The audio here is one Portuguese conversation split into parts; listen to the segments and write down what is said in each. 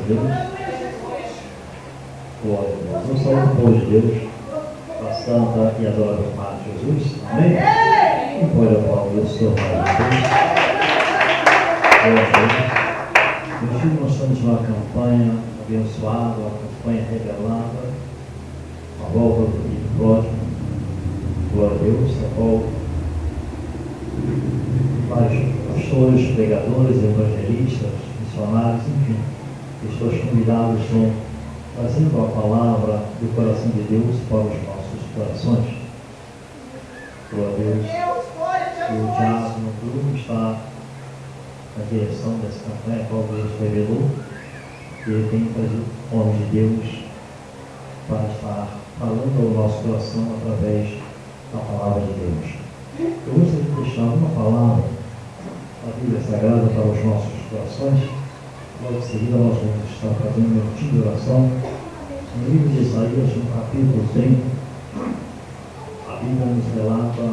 Deus. Glória a Deus. Vamos falar do povo de Deus, a santa e adorável Mãe de Jesus. Amém? Quem pode aplaudir o Senhor Pai de Deus? Glória a Deus. Meus filhos, nós estamos numa campanha abençoada, uma campanha revelada, a volta do filho pródigo. Glória a Deus. A volta. Vários pastores, pregadores, evangelistas, missionários, enfim, pessoas convidadas estão trazendo a palavra do coração de Deus para os nossos corações. Glória a Deus. O diácono Bruno está na direção dessa campanha, qual Deus revelou, e ele tem trazido o homem de Deus para estar falando ao nosso coração através da palavra de Deus. Eu gostaria de deixar uma palavra da Bíblia Sagrada para os nossos corações. Logo em seguida nós vamos estar fazendo um minutinho de oração. No livro de Isaías, no capítulo 30, a Bíblia nos relata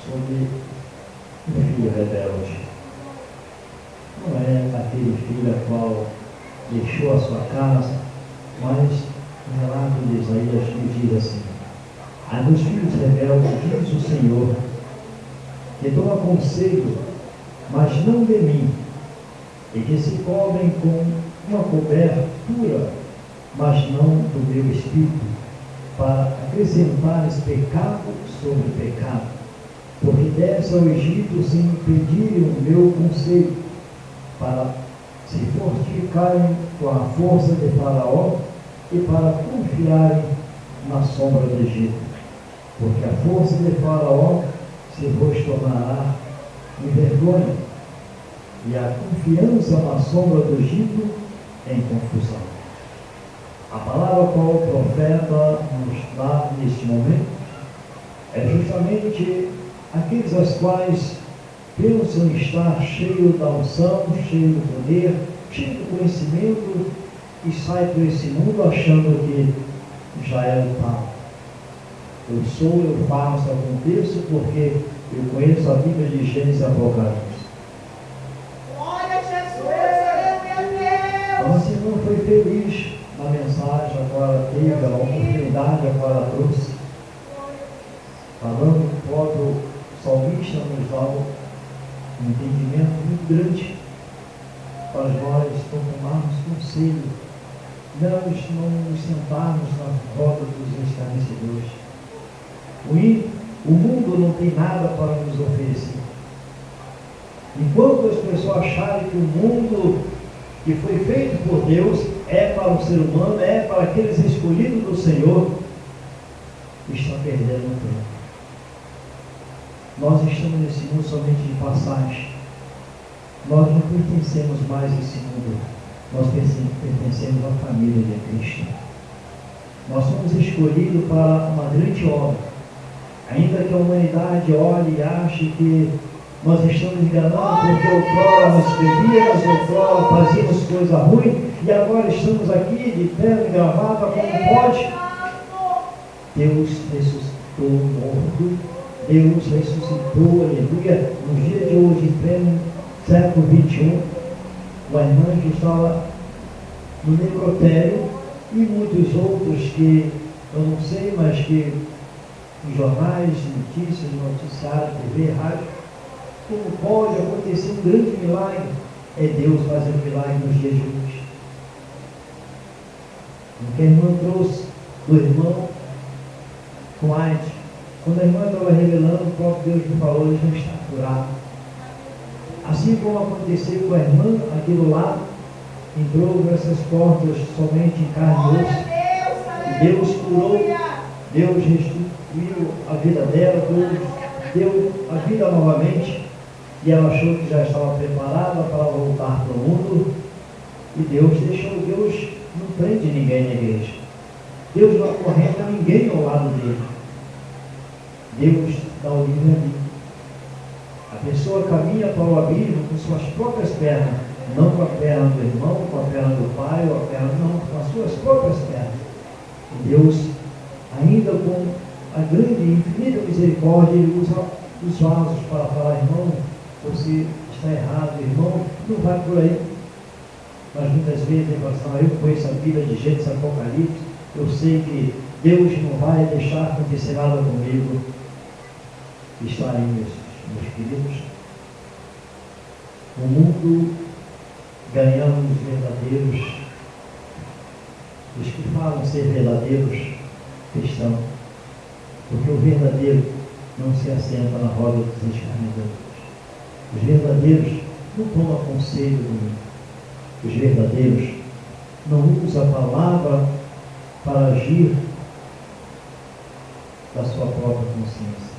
sobre um filho rebelde. Não é aquele filho a qual deixou a sua casa, mas o relato de Isaías nos diz assim: a dos filhos rebeldes diz o Senhor, que dão conselho, mas não de mim, e que se cobrem com uma cobertura, mas não do meu espírito, para acrescentares pecado sobre pecado, porque desce ao Egito sem pedirem o meu conselho, para se fortificarem com a força de Faraó e para confiarem na sombra do Egito, porque a força de Faraó se vos tornará em vergonha, e a confiança na sombra do Egito em confusão. A palavra qual o profeta nos dá neste momento é justamente aqueles aos quais pensam estar cheio da unção, cheio do poder, cheio do conhecimento, e sai por esse mundo achando que já é o tal. Eu sou, eu faço, aconteço, porque eu conheço a Bíblia de Gênesis e Apocalipse. Glória a Jesus, meu Deus! Nossa irmã foi feliz na mensagem, agora teve a oportunidade, agora trouxe. Falando do próprio salmista, nos dá um entendimento muito grande para nós tomarmos conselho, não nos sentarmos na roda dos escarnecedores. O mundo não tem nada para nos oferecer. Enquanto as pessoas acharem que o mundo que foi feito por Deus é para o ser humano, é para aqueles escolhidos do Senhor, estão perdendo o tempo. Nós estamos nesse mundo somente de passagem. Nós não pertencemos mais a esse mundo. Nós pertencemos à família de Cristo. Nós somos escolhidos para uma grande obra. Ainda que a humanidade olhe e ache que nós estamos enganando porque outrora nós bebíamos, outrora fazíamos coisa ruim e agora estamos aqui de terno e gravata, como pode? Deus ressuscitou o morto, Deus ressuscitou, aleluia, no dia de hoje, em pleno século XXI, uma irmã que estava no necrotério e muitos outros que eu não sei, mas que em jornais, notícias, noticiário, TV, rádio, como pode acontecer um grande milagre? É Deus fazendo milagre nos dias de hoje. O que a irmã trouxe do irmão com AIDS, quando a irmã estava revelando, o próprio Deus me falou, ele já está curado. Assim como aconteceu com a irmã aqui do lado, entrou nessas portas somente em carne e osso, e Deus curou, Deus restituiu a vida dela, Deus deu a vida novamente, e ela achou que já estava preparada para voltar para o mundo, e Deus deixou. Deus não prende ninguém na igreja, Deus não acorrenta ninguém ao lado dele, Deus dá o livre-arbítrio. A pessoa caminha para o abismo com suas próprias pernas, não com a perna do irmão, com a perna do pai, ou a perna, não, com as suas próprias pernas. E Deus, ainda com a grande e infinita misericórdia, ele usa os vasos para falar: irmão, você está errado, irmão, não vai por aí. mas muitas vezes eu conheço a vida de Gênesis Apocalipse, eu sei que Deus não vai deixar acontecer nada comigo. Está aí, meus queridos. O mundo ganhando os verdadeiros, os que falam ser verdadeiros cristãos, porque o verdadeiro não se assenta na roda dos escarnecedores. Os verdadeiros não tomam conselho do mundo. Os verdadeiros não usam a palavra para agir da sua própria consciência.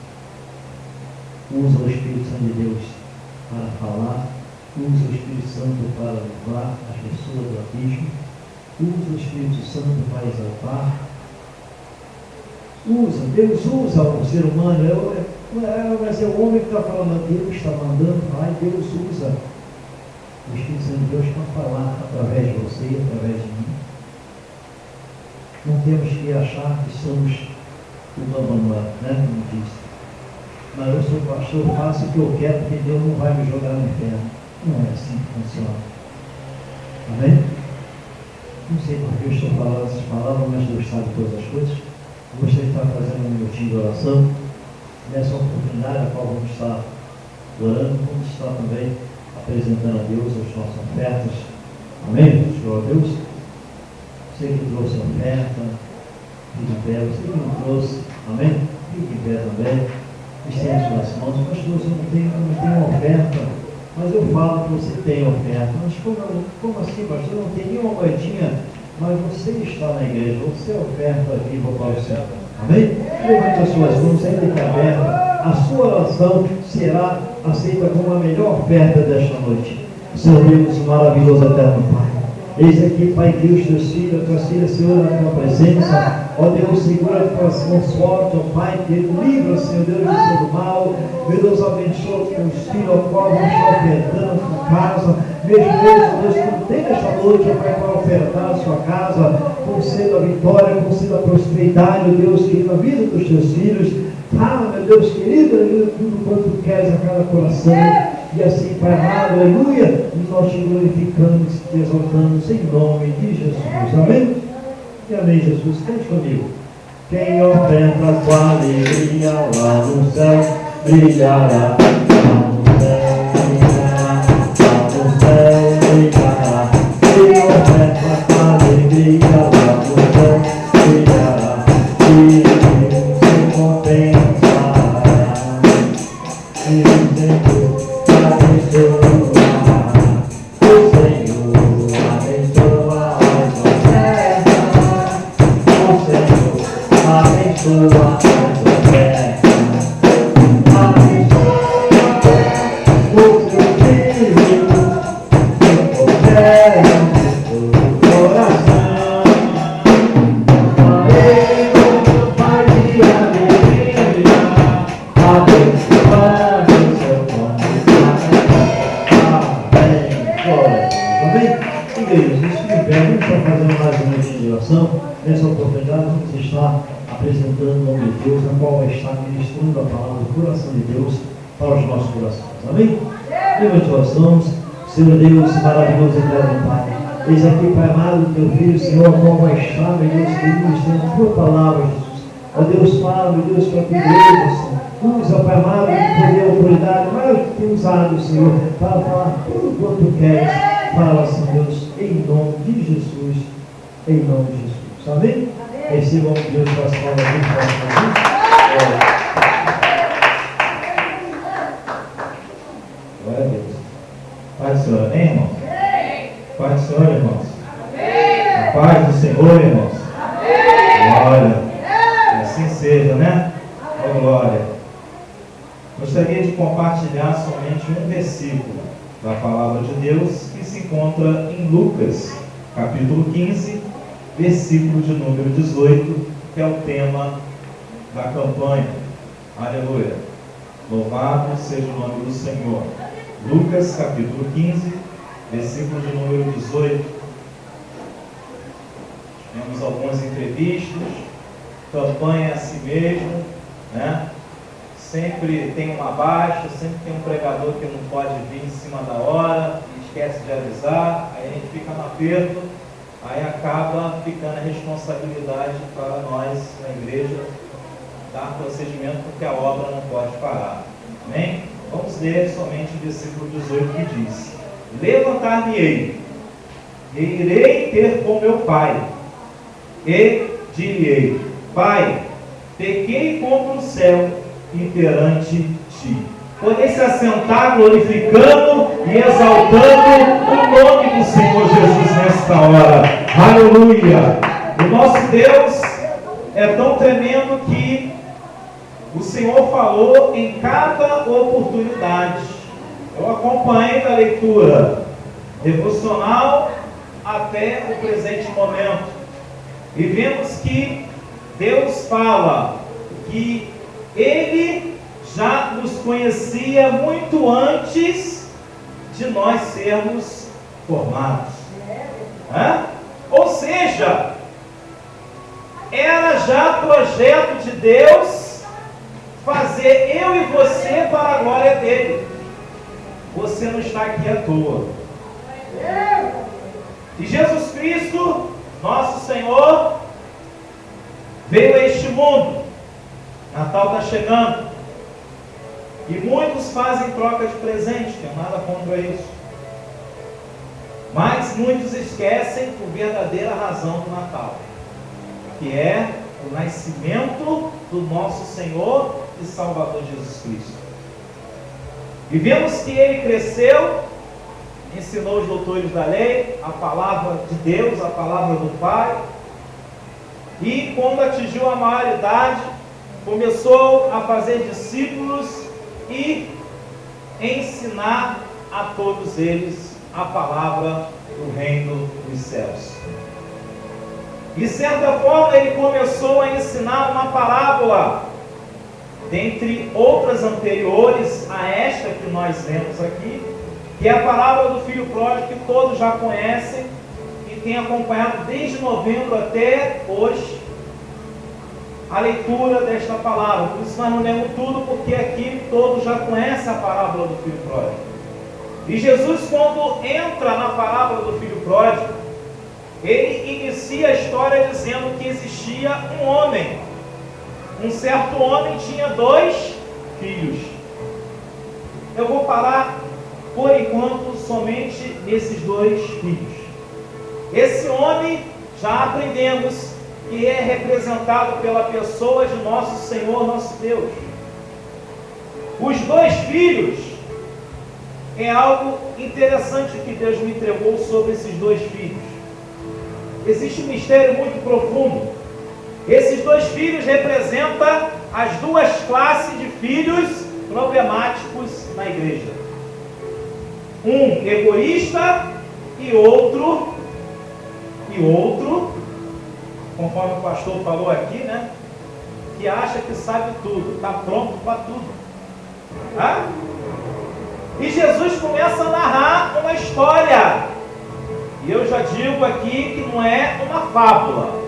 Usa o Espírito Santo de Deus para falar, usa o Espírito Santo para levar as pessoas do abismo, usa o Espírito Santo para exaltar. Deus usa o ser humano, mas é o homem que está falando, Deus está mandando falar e Deus usa o Espírito Santo de Deus para falar através de você, através de mim. Não temos que achar que somos o Bambambam, né? Como disse. Mas eu sou pastor, faço o que eu quero, porque Deus não vai me jogar no inferno. Não é assim que funciona. Amém? Não sei porque eu estou falando essas palavras, mas Deus sabe todas as coisas. Eu gostaria de estar fazendo um minutinho de oração. Nessa oportunidade, a qual vamos estar orando, vamos estar também apresentando a Deus as nossas ofertas. Amém? Glória a Deus. Você que trouxe a oferta, fique em pé. Você que não trouxe, amém? Fique em pé também. Estende suas mãos. Pastor, você não tem oferta. Mas eu falo que você tem oferta. Mas como assim, pastor? Não tem nenhuma moedinha. Mas você está na igreja, você é oferta viva para o Senhor. Amém? Levante as suas mãos, ainda que aberta. A sua oração será aceita como a melhor oferta desta noite. Senhor Deus maravilhoso, eterno Pai. Eis aqui, Pai Deus, teus filhos, Senhor, na tua presença. Ó Deus, segura as tuas mãos fortes, ó Pai, livra, Senhor Deus, de todo mal. Meu Deus, abençoa os teus filhos, ó qual vão estar ofertando a sua casa. Mesmo Deus, que não tem nesta noite, ó Pai, para ofertar a sua casa, conceda a vitória, conceda a prosperidade, ó Deus, querido, na vida dos teus filhos. Fala, meu Deus querido, tudo quanto tu queres a cada coração. E assim, Pai amado, aleluia, nós te glorificamos e te exaltamos em nome de Jesus. Amém? E amém, Jesus. Cante comigo. Quem oferta com alegria lá no céu, brilhará. Lá no céu, brilhará. Quem oferta com alegria lá no céu, brilhará. E Deus se compensará. E o Senhor abençoa. O Senhor abençoa as ofertas. O Senhor abençoa as ofertas. Abençoa o teu filho, que oferta o coração. A ele vai de alegria, abençoando o seu Amém? Igreja, isso que vem, vamos estar fazendo mais uma noite de oração. Nessa oportunidade, vamos estar apresentando o nome de Deus, a qual vai estar ministrando a palavra do coração de Deus para os nossos corações. Amém? Levante as mãos, Senhor Deus, maravilhoso e eterno Pai. Eis aqui, Pai amado, teu filho, Senhor, a qual vai estar, meu Deus, ministrando a tua palavra, Jesus. Ó Deus, fala, meu Deus, para que Deus, Senhor. Usa, Pai amado, poder e autoridade, mas que tem usado, Senhor, para falar tudo quanto queres. Fala, Senhor Deus, em nome de Jesus, em nome de Jesus. Amém? Recebam Deus para as palavras de Deus. Glória a Deus. Paz do Senhor, amém, irmãos? Paz do Senhor, irmãos? A paz do Senhor, irmãos? Glória. Assim seja, né? Oh, glória. Gostaria de compartilhar somente um versículo da palavra de Deus que se encontra em Lucas, capítulo 15, versículo de número 18, que é o tema da campanha. Aleluia. Louvado seja o nome do Senhor. Lucas, capítulo 15, versículo de número 18. Temos algumas entrevistas, campanha a si mesmo, né? sempre tem uma baixa, sempre tem um pregador que não pode vir em cima da hora, e esquece de avisar, aí a gente fica no aperto, aí acaba ficando a responsabilidade para nós na igreja dar procedimento, porque a obra não pode parar. Amém? Vamos ler somente o versículo 18 que diz: levantar-me-ei, e irei ter com meu pai, e direi: Pai, pequei contra o céu e perante ti. Poder se assentar glorificando e exaltando o nome do Senhor Jesus nesta hora. Aleluia! O nosso Deus é tão tremendo que o Senhor falou em cada oportunidade. Eu acompanhei da leitura devocional até o presente momento. E vemos que Deus fala que Ele já nos conhecia muito antes de nós sermos formados. Ou seja, era já projeto de Deus fazer eu e você para a glória dele. Você não está aqui à toa. E Jesus Cristo, nosso Senhor, veio a este mundo. Natal está chegando. E muitos fazem troca de presente, não tem nada contra isso. Mas muitos esquecem a verdadeira razão do Natal, que é o nascimento do nosso Senhor e Salvador Jesus Cristo. E vemos que ele cresceu, ensinou os doutores da lei, a palavra de Deus, a palavra do Pai, e quando atingiu a maioridade, começou a fazer discípulos e ensinar a todos eles a palavra do reino dos céus. De certa forma, ele começou a ensinar uma parábola, dentre outras anteriores a esta que nós lemos aqui, que é a parábola do filho pródigo, que todos já conhecem e têm acompanhado desde novembro até hoje a leitura desta palavra. Por isso nós não lemos tudo, porque aqui todos já conhecem a parábola do filho pródigo. E Jesus, quando entra na parábola do filho pródigo, ele inicia a história dizendo que existia um homem. Um certo homem tinha 2 filhos. Eu vou parar, por enquanto, somente nesses 2 filhos. Esse homem, já aprendemos, que é representado pela pessoa de nosso Senhor, nosso Deus. Os 2 filhos, é algo interessante que Deus me entregou sobre esses 2 filhos. Existe um mistério muito profundo. Esses 2 filhos representam as 2 classes de filhos problemáticos na igreja. Um egoísta e outro, conforme o pastor falou aqui, né? Que acha que sabe tudo, está pronto para tudo. E Jesus começa a narrar uma história. E eu já digo aqui que não é uma fábula.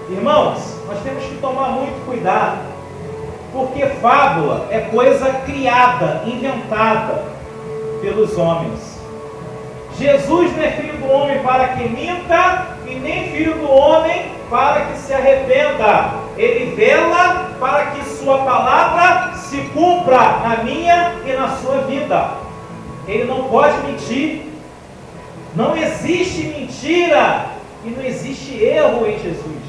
Irmãos, nós temos que tomar muito cuidado, porque fábula é coisa criada, inventada pelos homens. Jesus não é filho do homem para que minta, e nem filho do homem para que se arrependa. Ele vela para que sua palavra se cumpra na minha e na sua vida. Ele não pode mentir. Não existe mentira e não existe erro em Jesus.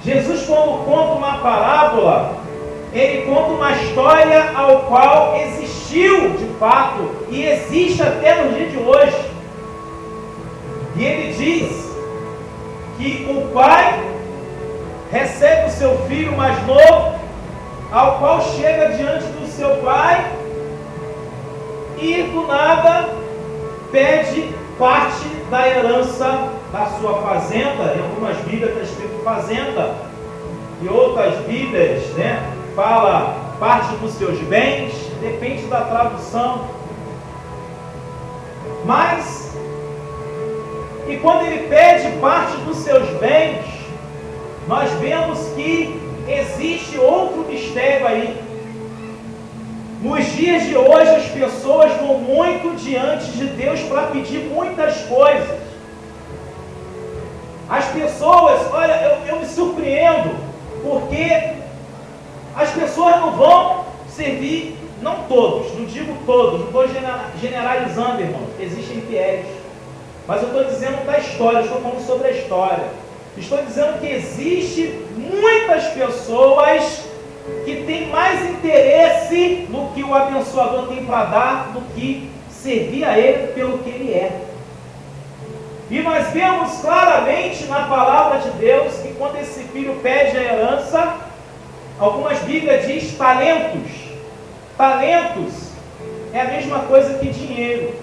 Jesus, quando conta uma parábola, ele conta uma história ao qual existiu de fato e existe até no dia de hoje. E ele diz que o pai recebe o seu filho mais novo, ao qual chega diante do seu pai e do nada pede parte da herança da sua fazenda. Em algumas Bíblias está escrito fazenda, e outras Bíblias, fala parte dos seus bens, depende da tradução. Mas, e quando ele pede parte dos seus bens, nós vemos que existe outro mistério aí. Nos dias de hoje as pessoas vão muito diante de Deus para pedir muitas coisas. As pessoas, olha, eu me surpreendo, porque as pessoas não vão servir, não todos, não digo todos, não estou generalizando, irmãos, existem fiéis, mas eu estou dizendo da história, estou falando sobre a história. Estou dizendo que existe muitas pessoas que têm mais interesse no que o abençoador tem para dar do que servir a ele pelo que ele é. E nós vemos claramente na palavra de Deus que quando esse filho pede a herança, algumas Bíblias diz talentos. Talentos é a mesma coisa que dinheiro.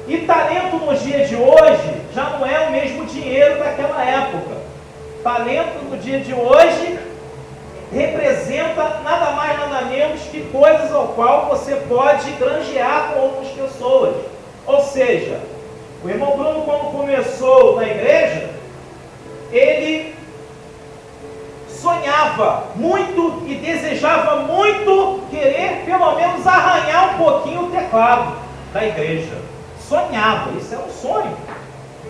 E talento nos dias de hoje já não é o mesmo dinheiro daquela época. Talento no dia de hoje representa nada mais nada menos que coisas ao qual você pode granjear com outras pessoas. Ou seja, o irmão Bruno, quando começou na igreja, ele sonhava muito e desejava muito querer pelo menos arranhar um pouquinho o teclado da igreja. Sonhava, isso é um sonho.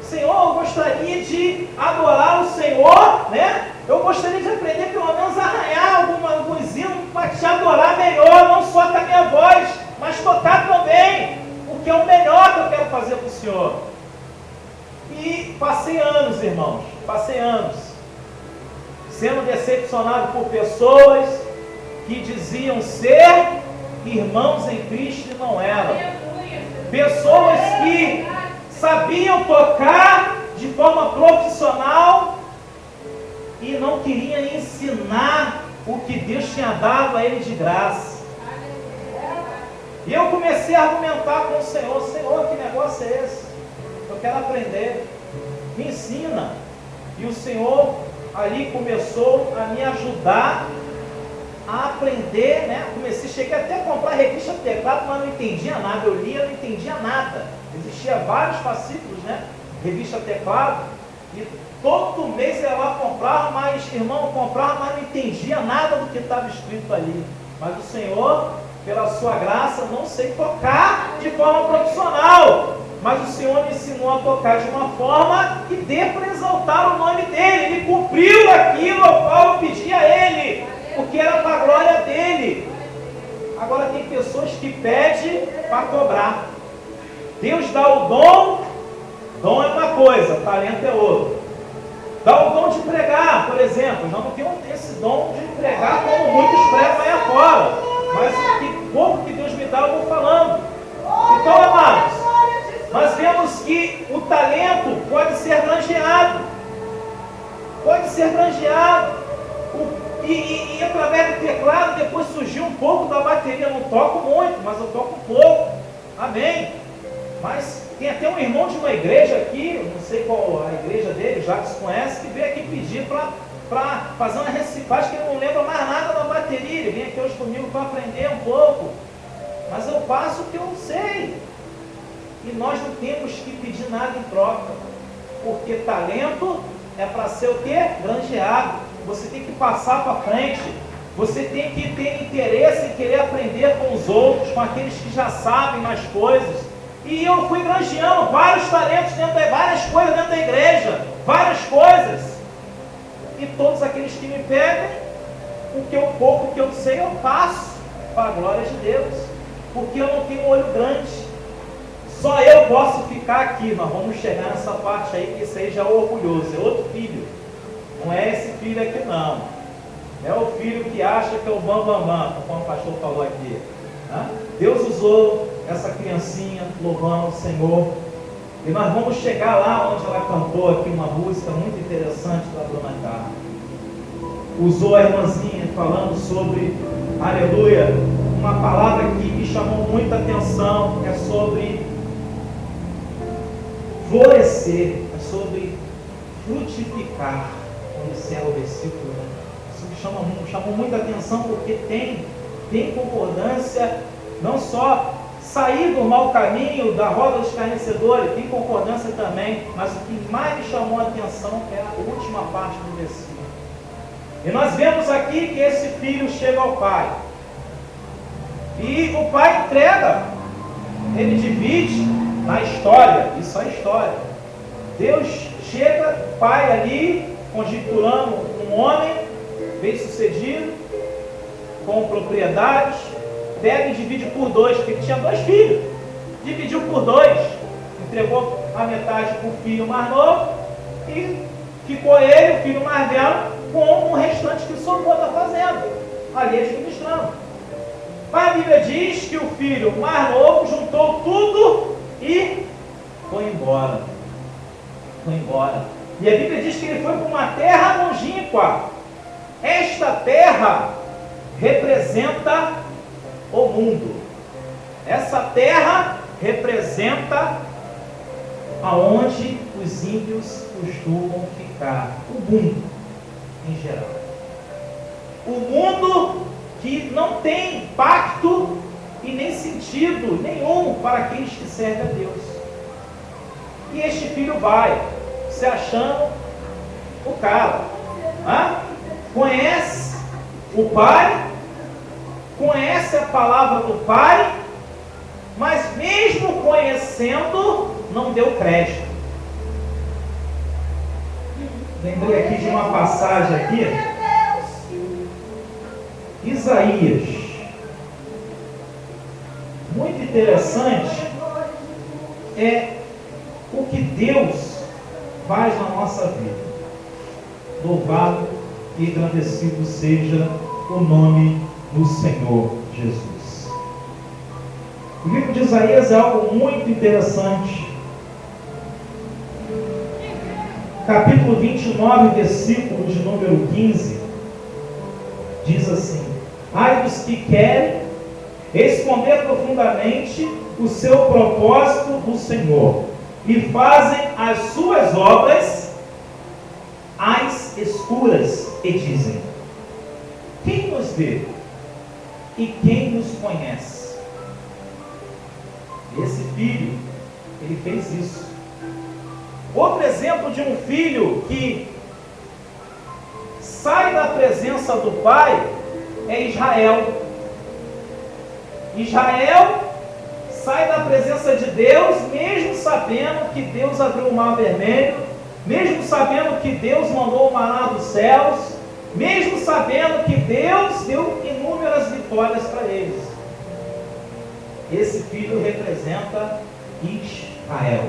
Senhor, eu gostaria de adorar o Senhor, né? Eu gostaria de aprender pelo menos a arranhar alguns hinos para te adorar melhor, não só com a minha voz, mas tocar também, porque é o melhor que eu quero fazer para o Senhor. E passei anos, irmãos, sendo decepcionado por pessoas que diziam ser irmãos em Cristo e não eram. Pessoas que sabiam tocar de forma profissional e não queriam ensinar o que Deus tinha dado a ele de graça. E eu comecei a argumentar com o Senhor: Senhor, que negócio é esse? Eu quero aprender, me ensina. E o Senhor ali começou a me ajudar a aprender, né? Cheguei até a comprar revista de teclado, mas não entendia nada. Eu lia, não entendia nada. Existia vários fascículos, né? Revista teclado. E todo mês eu ia lá comprar, mas, irmão, eu comprava, mas não entendia nada do que estava escrito ali. Mas o Senhor, pela sua graça, não sei tocar de forma profissional. Mas o Senhor me ensinou a tocar de uma forma que dê para exaltar o nome dEle. Ele cumpriu aquilo ao qual eu pedi a Ele, porque era para a glória dEle. Agora tem pessoas que pedem para cobrar. Deus dá o dom é uma coisa, talento é outra. Dá o dom de pregar, por exemplo. Eu já não tenho esse dom de pregar como muitos pregam aí afora. Mas o pouco que Deus me dá, eu vou falando. Então, amados, nós vemos que o talento pode ser granjeado. Pode ser granjeado. E através do teclado, depois surgiu um pouco da bateria. Eu não toco muito, mas eu toco um pouco. Amém? Mas tem até um irmão de uma igreja aqui, não sei qual a igreja dele, já que se conhece, que veio aqui pedir para fazer uma reciclagem, que ele não lembra mais nada da bateria. Ele vem aqui hoje comigo para aprender um pouco. Mas eu passo o que eu sei. E nós não temos que pedir nada em troca. Porque talento é para ser o quê? Granjeado. Você tem que passar para frente. Você tem que ter interesse em querer aprender com os outros, com aqueles que já sabem mais coisas. E eu fui granjeando vários talentos várias coisas dentro da igreja. Várias coisas. E todos aqueles que me pedem, o pouco que eu sei, eu passo para a glória de Deus. Porque eu não tenho um olho grande. Só eu posso ficar aqui. Nós vamos chegar nessa parte aí, que seja orgulhoso. É outro filho. Não é esse filho aqui, não. É o filho que acha que é o bambambam, como o pastor falou aqui. Deus usou essa criancinha louvando o Senhor. E nós vamos chegar lá onde ela cantou aqui uma música muito interessante da Dona Carla. Usou a irmãzinha falando sobre, aleluia, uma palavra que me chamou muita atenção. É sobre florescer, é sobre frutificar. Esse é o versículo, né? Isso me chamou muita atenção, porque tem concordância, não só sair do mau caminho, da roda dos escarnecedores, tem concordância também, mas o que mais me chamou a atenção é a última parte do versículo. E nós vemos aqui que esse filho chega ao pai. E o pai entrega, ele divide na história, isso é história. Deus chega, pai ali, conjecturando um homem bem sucedido, com propriedades, pega e divide por dois, porque ele tinha 2 filhos, dividiu por 2, entregou a metade para o filho mais novo e ficou ele, o filho mais velho, com o restante que sobrou da fazenda, ali administrando. Mas a Bíblia diz que o filho mais novo juntou tudo e foi embora. Foi embora. E a Bíblia diz que ele foi para uma terra longínqua. Esta terra representa o mundo. Essa terra representa aonde os ímpios costumam ficar. O mundo em geral. O mundo que não tem pacto e nem sentido nenhum para aqueles que servem a Deus. E este filho vai se achando o cara. Conhece o pai, conhece a palavra do pai, mas mesmo conhecendo, não deu crédito. Lembrei aqui de uma passagem aqui, Isaías, muito interessante, é o que Deus faz na nossa vida. Louvado e agradecido seja o nome do Senhor Jesus. O livro de Isaías é algo muito interessante. Capítulo 29, versículo de número 15, diz assim: ai dos que querem esconder profundamente o seu propósito do Senhor e fazem as suas obras às escuras e dizem: quem nos vê e quem nos conhece? Esse filho, ele fez isso. Outro exemplo de um filho que sai da presença do pai é Israel. Israel sai da presença de Deus, mesmo sabendo que Deus abriu o mar vermelho, mesmo sabendo que Deus mandou o maná dos céus, mesmo sabendo que Deus deu inúmeras vitórias para eles. Esse filho representa Israel,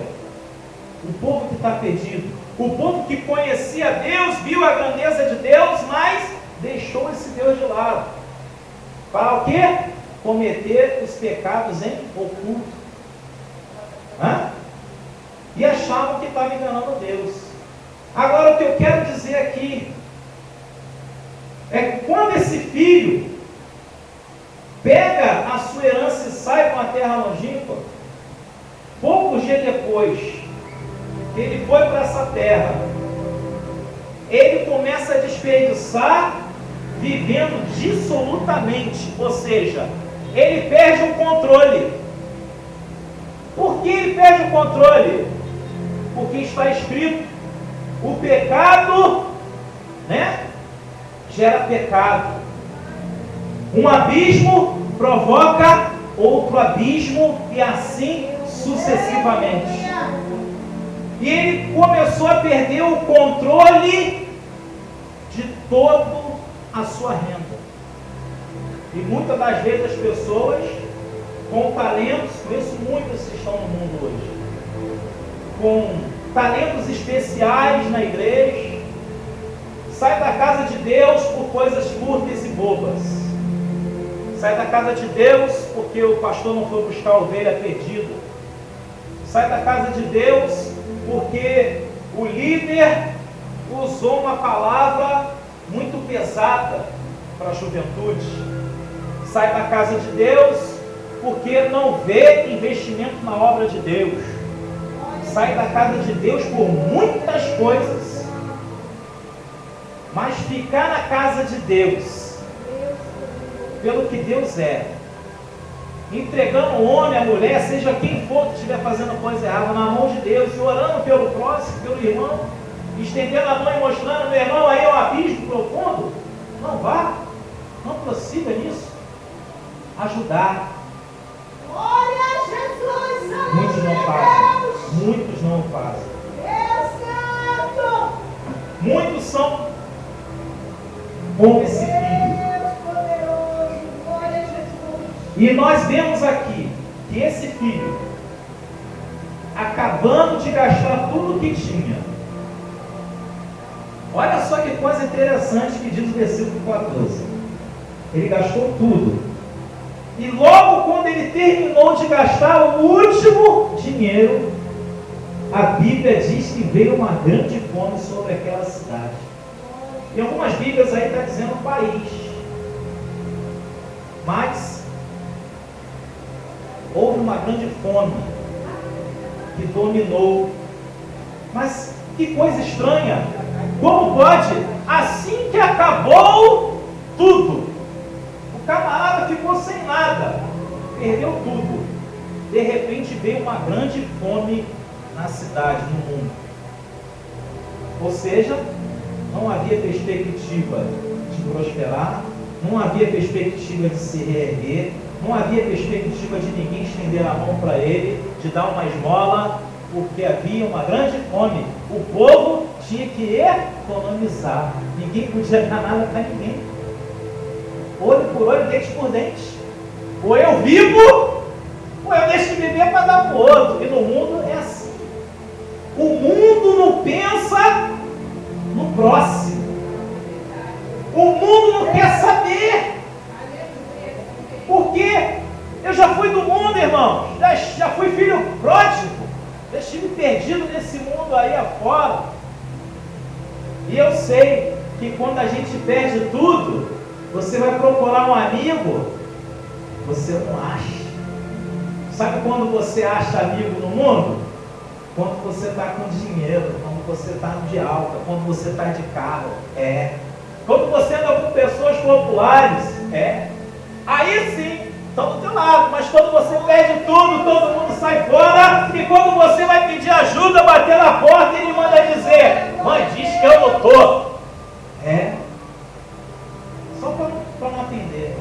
o povo que está perdido, o povo que conhecia Deus, viu a grandeza de Deus, mas deixou esse Deus de lado. Para o quê? Cometer os pecados em oculto. E achavam que estava enganando Deus. Agora o que eu quero dizer aqui é que quando esse filho pega a sua herança e sai para uma terra longínqua, poucos dias depois que ele foi para essa terra, ele começa a desperdiçar, vivendo dissolutamente, ou seja, ele perde o controle. Por que ele perde o controle? Porque está escrito: o pecado, gera pecado. Um abismo provoca outro abismo e assim sucessivamente. E ele começou a perder o controle de toda a sua renda. E muitas das vezes as pessoas com talentos, conheço muitas que estão no mundo hoje, com talentos especiais na igreja, sai da casa de Deus por coisas fúteis e bobas. Sai da casa de Deus porque o pastor não foi buscar a ovelha perdida. Sai da casa de Deus porque o líder usou uma palavra muito pesada para a juventude. Sai da casa de Deus porque não vê investimento na obra de Deus. Sai da casa de Deus por muitas coisas, mas ficar na casa de Deus pelo que Deus é, entregando o homem, a mulher, seja quem for que estiver fazendo coisa errada, na mão de Deus, e orando pelo próximo, pelo irmão, estendendo a mão e mostrando: meu irmão, aí é um abismo profundo, não vá, não prossiga nisso. ajudar. Glória a Jesus! Muitos não fazem. Muitos não fazem. Deus Santo! Muitos são como esse filho. Deus poderoso! Glória a Jesus! E nós vemos aqui que esse filho, acabando de gastar tudo que tinha. Olha só que coisa interessante que diz o versículo 14. Ele gastou tudo. E logo quando ele terminou de gastar o último dinheiro, a Bíblia diz que veio uma grande fome sobre aquela cidade. Em algumas Bíblias aí está dizendo país. Mas houve uma grande fome que dominou. Mas que coisa estranha! Como pode? Assim que acabou tudo, o camarada ficou sem nada, perdeu tudo. De repente veio uma grande fome na cidade, no mundo. Ou seja, não havia perspectiva de prosperar, não havia perspectiva de se reerguer, não havia perspectiva de ninguém estender a mão para ele, de dar uma esmola, porque havia uma grande fome. O povo tinha que economizar. Ninguém podia dar nada para ninguém. Olho por olho, dente por dente. Ou eu vivo, ou eu deixo de viver para dar para o outro. E no mundo é assim. O mundo não pensa no próximo. O mundo não quer saber. Porque eu já fui do mundo, irmãos. Já fui filho pródigo. Já estive perdido nesse mundo aí afora. E eu sei que quando a gente perde tudo, você vai procurar um amigo, você não acha. Sabe quando você acha amigo no mundo? Quando você está com dinheiro, quando você está de alta, quando você está de carro. Quando você anda com pessoas populares. Aí sim, estão do teu lado. Mas quando você perde tudo, todo mundo sai fora. E quando você vai pedir ajuda, bater na porta, ele manda dizer: mãe, diz que eu não estou. Só para não atender.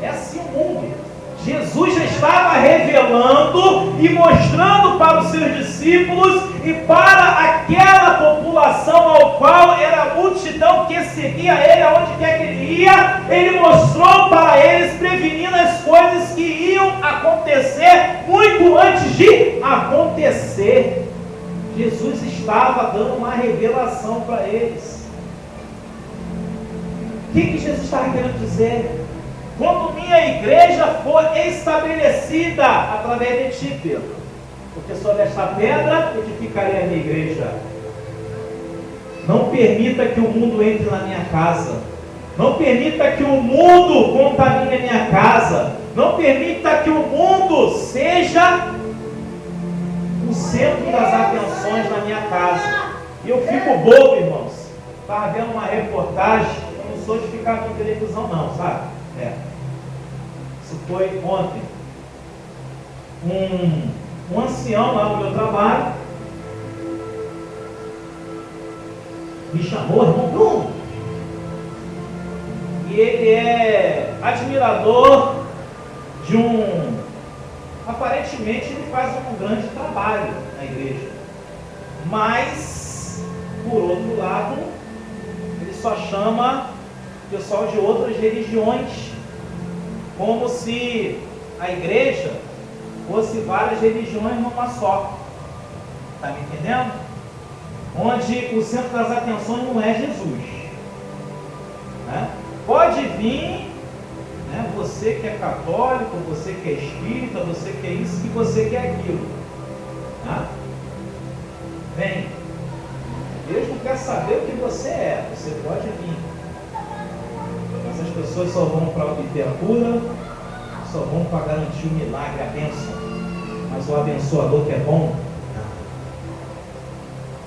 É assim o mundo. Jesus já estava revelando e mostrando para os seus discípulos e para aquela população ao qual era a multidão que seguia ele aonde quer que ele ia. Ele mostrou para eles, prevenindo as coisas que iam acontecer muito antes de acontecer. Jesus estava dando uma revelação para eles. O que Jesus estava querendo dizer? Quando minha igreja for estabelecida através de ti, Pedro, porque sobre esta pedra edificarei a minha igreja. Não permita que o mundo entre na minha casa. Não permita que o mundo contamine a minha casa. Não permita que o mundo seja o centro das atenções na minha casa. E eu fico bobo, irmãos. Estava vendo uma reportagem. Eu não sou de ficar na televisão não, sabe? Isso foi ontem. Um ancião lá no meu trabalho me chamou, irmão Bruno. E ele é admirador de aparentemente ele faz um grande trabalho na igreja. Mas, por outro lado, ele só chama pessoal de outras religiões, como se a igreja fosse várias religiões numa só. Está me entendendo? Onde o centro das atenções não é Jesus. Pode vir, você que é católico, você que é espírita, você que é isso, que você que é aquilo. Vem. Deus não quer saber o que você é. Você pode vir. As pessoas só vão para obter a cura, só vão para garantir o milagre, a bênção. Mas o abençoador que é bom,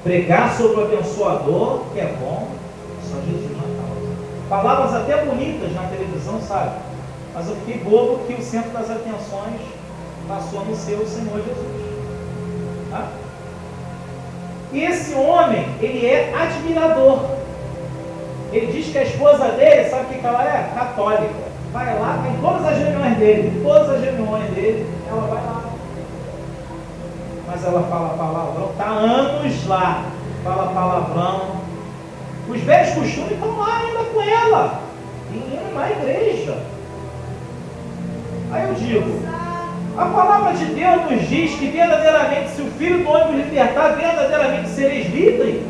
pregar sobre o abençoador que é bom, só Jesus na causa. Palavras até bonitas na televisão, sabe? Mas eu fiquei bobo que o centro das atenções passou no seu Senhor Jesus. E esse homem, ele é admirador. Ele diz que a esposa dele, sabe o que ela é? Católica. vai lá, tem todas as reuniões dele, ela vai lá. Mas ela fala palavrão, está anos lá, fala palavrão. Os velhos costumes estão lá ainda com ela, indo na igreja. Aí eu digo, a palavra de Deus nos diz que verdadeiramente, se o Filho do Homem vos libertar, verdadeiramente sereis livres.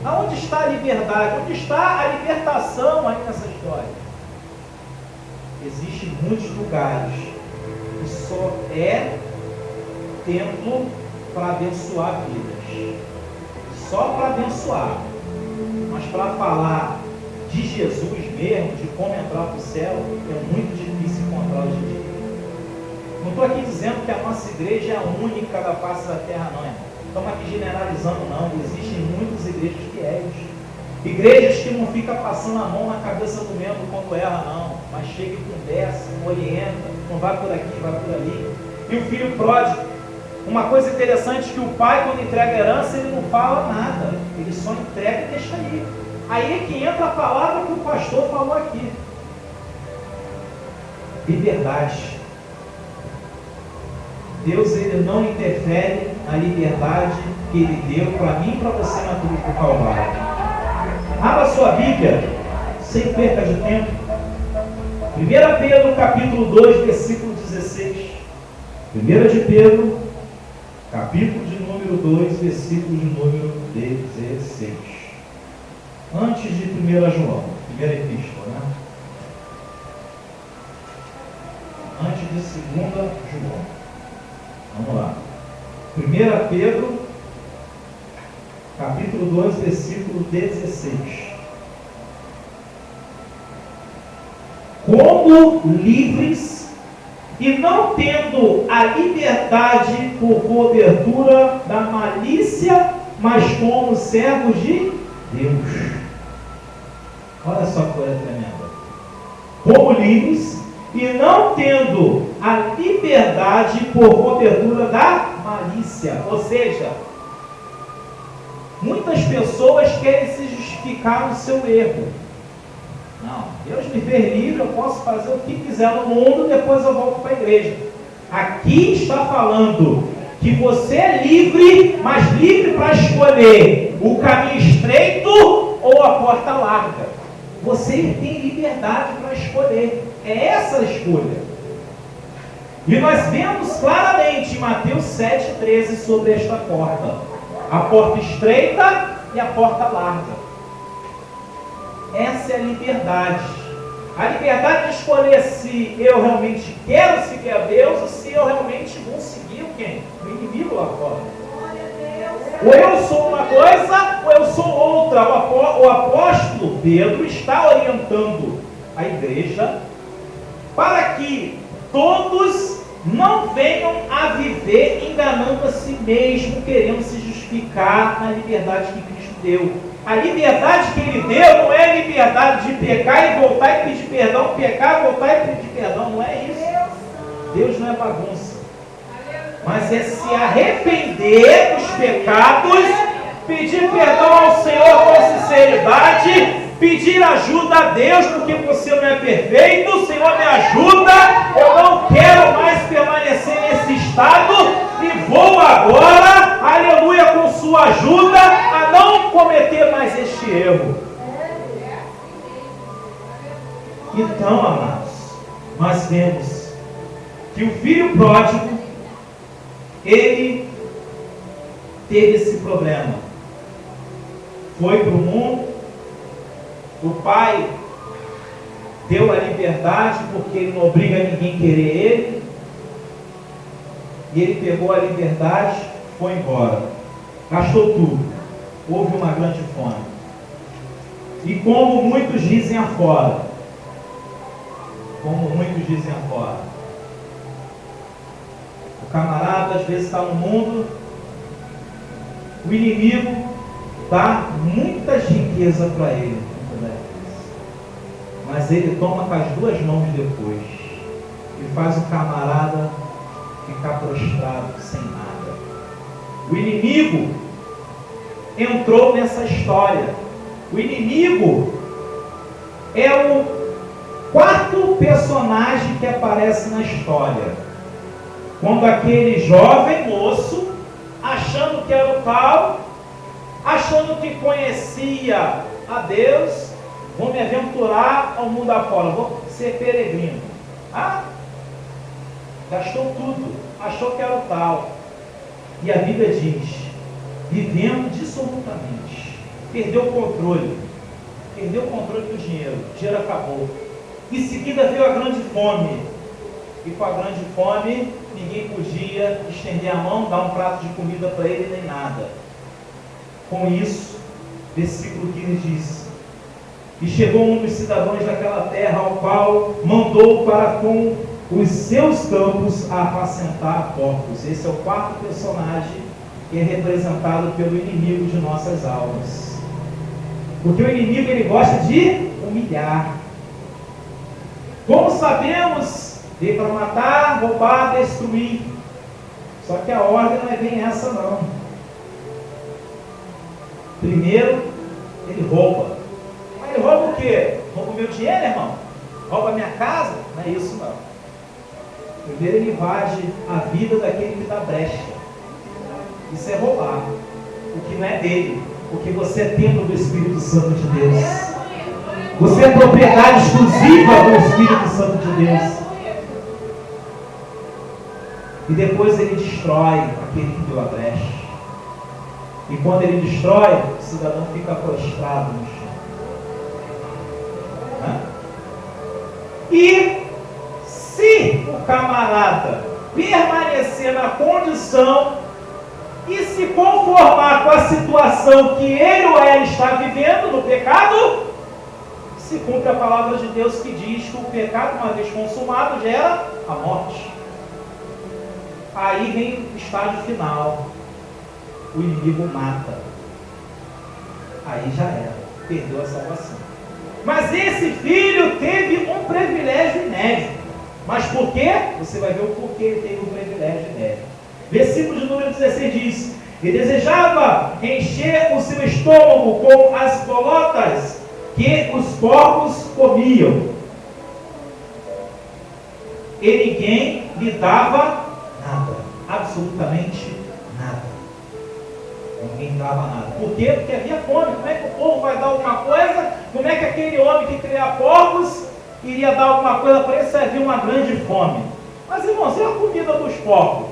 Aonde está a liberdade? Onde está a libertação aí nessa história? Existem muitos lugares que só é templo para abençoar vidas. Só para abençoar. Mas para falar de Jesus mesmo, de como entrar para o céu, é muito difícil encontrar hoje em dia. Não estou aqui dizendo que a nossa igreja é a única da face da terra, não, irmão. Estamos aqui generalizando, não. Existem muitas igrejas fiéis. Igrejas que não ficam passando a mão na cabeça do membro quando erra, não. Mas chega e conversa, orienta, não vai por aqui, vai por ali. E o filho pródigo, uma coisa interessante, que o pai, quando entrega a herança, ele não fala nada. Ele só entrega e deixa aí. Aí é que entra a palavra que o pastor falou aqui. Liberdade. Deus, ele não interfere na liberdade que ele deu para mim e para você na cruz do Calvário. Abra sua Bíblia, sem perca de tempo. 1 Pedro capítulo 2, versículo 16. 1 de Pedro, capítulo de número 2, versículo de número 16. Antes de 1 João, primeira epístola, né? Antes de 2 João. Vamos lá. 1 Pedro, capítulo 2, versículo 16. Como livres e não tendo a liberdade por cobertura da malícia, mas como servos de Deus. Olha só que coisa tremenda. Como livres e não tendo a liberdade por cobertura da malícia. Ou seja, muitas pessoas querem se justificar no seu erro. Não, Deus me fez livre, eu posso fazer o que quiser no mundo, depois eu volto para a igreja. Aqui está falando que você é livre, mas livre para escolher o caminho estreito ou a porta larga. Você tem liberdade para escolher. É essa a escolha. E nós vemos claramente em Mateus 7,13 sobre esta porta. A porta estreita e a porta larga. Essa é a liberdade. A liberdade de escolher se eu realmente quero seguir a Deus ou se eu realmente vou seguir quem? O inimigo lá fora. Ou eu sou uma coisa ou eu sou outra. O apóstolo Pedro está orientando a igreja para que todos não venham a viver enganando a si mesmo, querendo se justificar na liberdade que Cristo deu. A liberdade que ele deu não é a liberdade de pecar e voltar e pedir perdão, pecar, voltar e pedir perdão, não é isso. Deus não é bagunça. Mas é se arrepender dos pecados, pedir perdão ao Senhor com sinceridade, pedir ajuda a Deus, porque você não é perfeito. Senhor, me ajuda, eu não quero mais permanecer nesse estado e vou agora, aleluia, com sua ajuda, a não cometer mais este erro. Então, amados, nós vemos que o filho pródigo, ele teve esse problema. Foi para o mundo, o pai deu a liberdade, porque ele não obriga ninguém a querer ele, e ele pegou a liberdade, foi embora, gastou tudo, houve uma grande fome. E como muitos dizem afora, o camarada às vezes está no mundo, o inimigo dá muitas riquezas para ele, mas ele toma com as duas mãos depois e faz o camarada ficar prostrado sem nada. O inimigo entrou nessa história. O inimigo é o quarto personagem que aparece na história. Quando aquele jovem moço, achando que era o tal, achando que conhecia a Deus, vou me aventurar ao mundo afora, vou ser peregrino. Gastou tudo, achou que era o tal. E a Bíblia diz, vivendo dissolutamente, perdeu o controle do dinheiro, o dinheiro acabou. Em seguida veio a grande fome, e com a grande fome, ninguém podia estender a mão, dar um prato de comida para ele, nem nada. Com isso, versículo 15 diz, e chegou um dos cidadãos daquela terra, ao qual mandou para com os seus campos a apacentar porcos. Esse é o quarto personagem que é representado pelo inimigo de nossas almas. Porque o inimigo, ele gosta de humilhar. Como sabemos, veio para matar, roubar, destruir. Só que a ordem não é bem essa não. Primeiro, ele rouba. Mas ele rouba o quê? Rouba o meu dinheiro, irmão? Rouba a minha casa? Não é isso não. Primeiro ele invade a vida daquele que dá brecha. Isso é roubar o que não é dele. Porque você é templo do Espírito Santo de Deus. Você é propriedade exclusiva do Espírito Santo de Deus. E depois ele destrói aquele que deu a brecha. E quando ele destrói, o cidadão fica prostrado no chão. E se o camarada permanecer na condição e se conformar com a situação que ele ou ela está vivendo no pecado, se cumpre a palavra de Deus que diz que o pecado, uma vez consumado, gera a morte. Aí vem o estágio final. O inimigo mata. Aí já era. Perdeu a salvação. Mas esse filho teve um privilégio inédito. Mas por quê? Você vai ver o porquê ele teve um privilégio inédito. Versículo de número 16 diz: e desejava encher o seu estômago com as bolotas que os porcos comiam. E ninguém lhe dava nada. Absolutamente nada. Ninguém dava nada. Por quê? Porque havia fome. Como é que o povo vai dar alguma coisa? Como é que aquele homem que cria porcos iria dar alguma coisa para ele se havia uma grande fome? Mas, irmãos, é a comida dos porcos.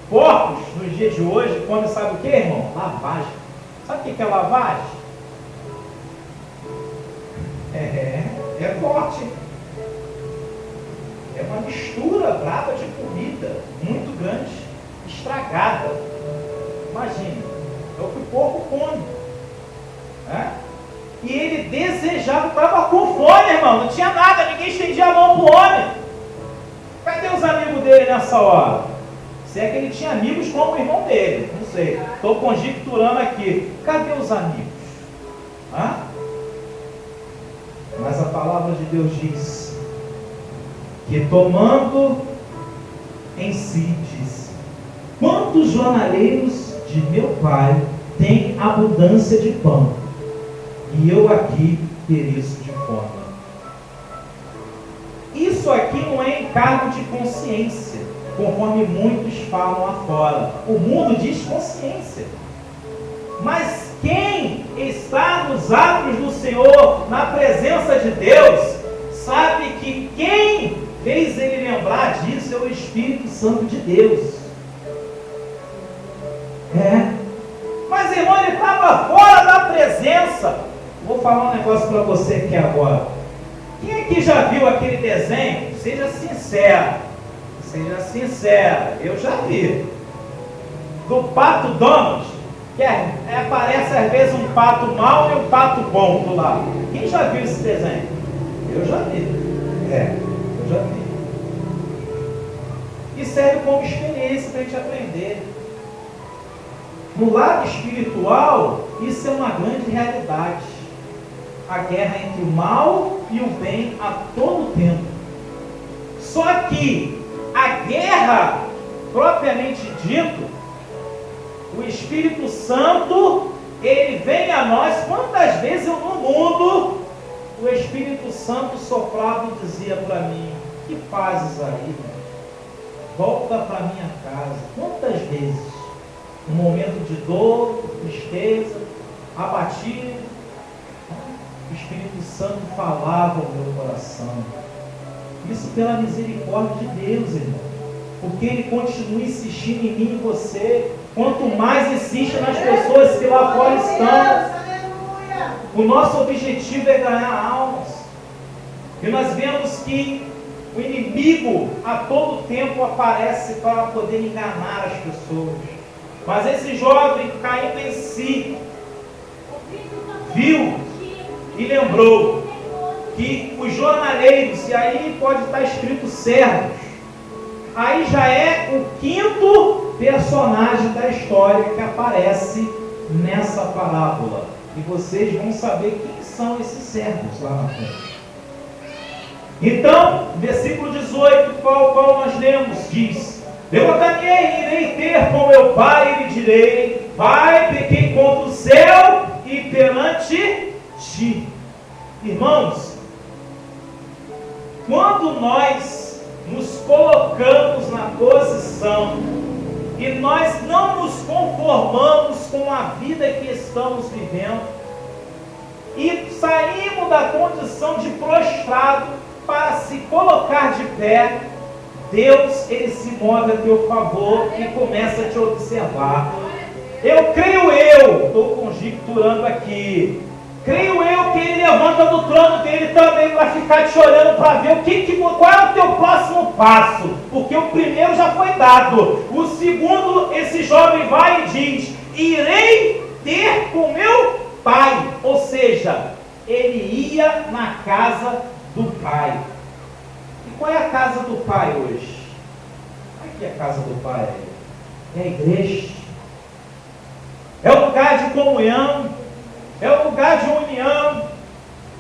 Porcos, nos dias de hoje, comem, sabe o que, irmão? Lavagem. Sabe o que é lavagem? É forte. É uma mistura brava de comida, muito grande, estragada. Imagine, é o que o porco come. E ele desejava, estava com fome, irmão, não tinha nada, ninguém estendia a mão para o homem. Cadê os amigos dele nessa hora? Se é que ele tinha amigos como o irmão dele, não sei, estou conjecturando aqui. Cadê os amigos? Mas a palavra de Deus diz que, tomando em si, diz: quantos jornaleiros de meu pai têm abundância de pão, e eu aqui pereço de fome. Isso aqui não é encargo de consciência, conforme muitos falam lá fora. O mundo diz consciência. Mas quem está nos átrios do Senhor, na presença de Deus, sabe que quem fez ele lembrar disso é o Espírito Santo de Deus. Mas, irmão, ele estava fora da presença. Vou falar um negócio para você aqui agora. Quem aqui já viu aquele desenho? Seja sincero. Seja sincero. Eu já vi. Do Pato Donald. Que aparece às vezes um pato mau e um pato bom do lado. Quem já viu esse desenho? Eu já vi. Eu já vi. E serve como experiência para a gente aprender. No lado espiritual, isso é uma grande realidade. A guerra entre o mal e o bem a todo tempo. Só que a guerra, propriamente dito, o Espírito Santo, ele vem a nós. Quantas vezes no mundo o Espírito Santo soprava e dizia para mim: que fazes aí? Volta para minha casa. Quantas vezes, no momento de dor, tristeza, abatido, o Espírito Santo falava ao meu coração. Isso pela misericórdia de Deus, irmão. Porque Ele continua insistindo em mim e você. Quanto mais insiste nas pessoas que lá fora estão. O nosso objetivo é ganhar almas. E nós vemos que o inimigo a todo tempo aparece para poder enganar as pessoas. Mas esse jovem, caindo em si, viu e lembrou que os jornaleiros, e aí pode estar escrito servos, aí já é o quinto personagem da história que aparece nessa parábola. E vocês vão saber quem são esses servos lá na frente. Então, versículo 18, qual nós lemos, diz: levantar-me-ei e irei ter com meu pai, e lhe direi: Pai, pequei contra o céu e perante ti. Irmãos, quando nós nos colocamos na posição e nós não nos conformamos com a vida que estamos vivendo e saímos da condição de prostrado para se colocar de pé, Deus, Ele se move a teu favor e começa a te observar. Estou conjecturando aqui, creio eu que Ele levanta do trono dele também para ficar te olhando, para ver qual é o teu próximo passo, porque o primeiro já foi dado. O segundo, esse jovem vai e diz: irei ter com meu pai. Ou seja, ele ia na casa do pai. E qual é a casa do pai hoje? Aqui é a casa do pai, é a igreja, é o lugar de comunhão, é o lugar de união,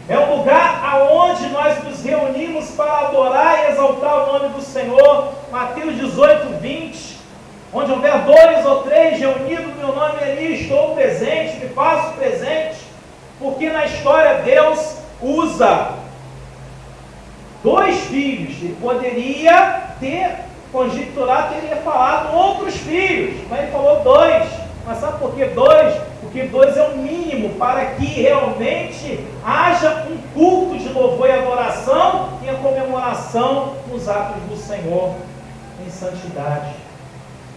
é o lugar aonde nós nos reunimos para adorar e exaltar o nome do Senhor. Mateus 18, 20, onde houver 2 ou 3 reunidos no meu nome, ali estou presente, me faço presente. Porque na história Deus usa 2 filhos. Ele poderia ter conjecturado, teria falado outros filhos, mas ele falou 2. Mas sabe por que 2? Porque 2 é o mínimo para que realmente haja um culto de louvor e adoração e a comemoração nos atos do Senhor em santidade.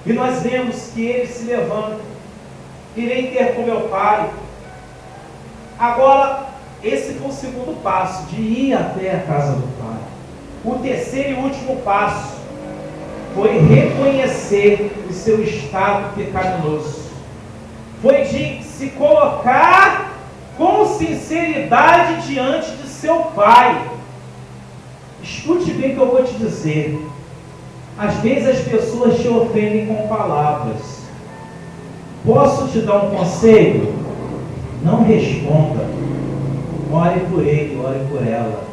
E nós vemos que ele se levanta: irei ter com meu pai. Agora, esse foi o segundo passo, de ir até a casa do pai. O terceiro e último passo foi reconhecer o seu estado pecaminoso. Foi de se colocar com sinceridade diante de seu pai. Escute bem o que eu vou te dizer. Às vezes as pessoas te ofendem com palavras. Posso te dar um conselho? Não responda. Ore por ele, ore por ela.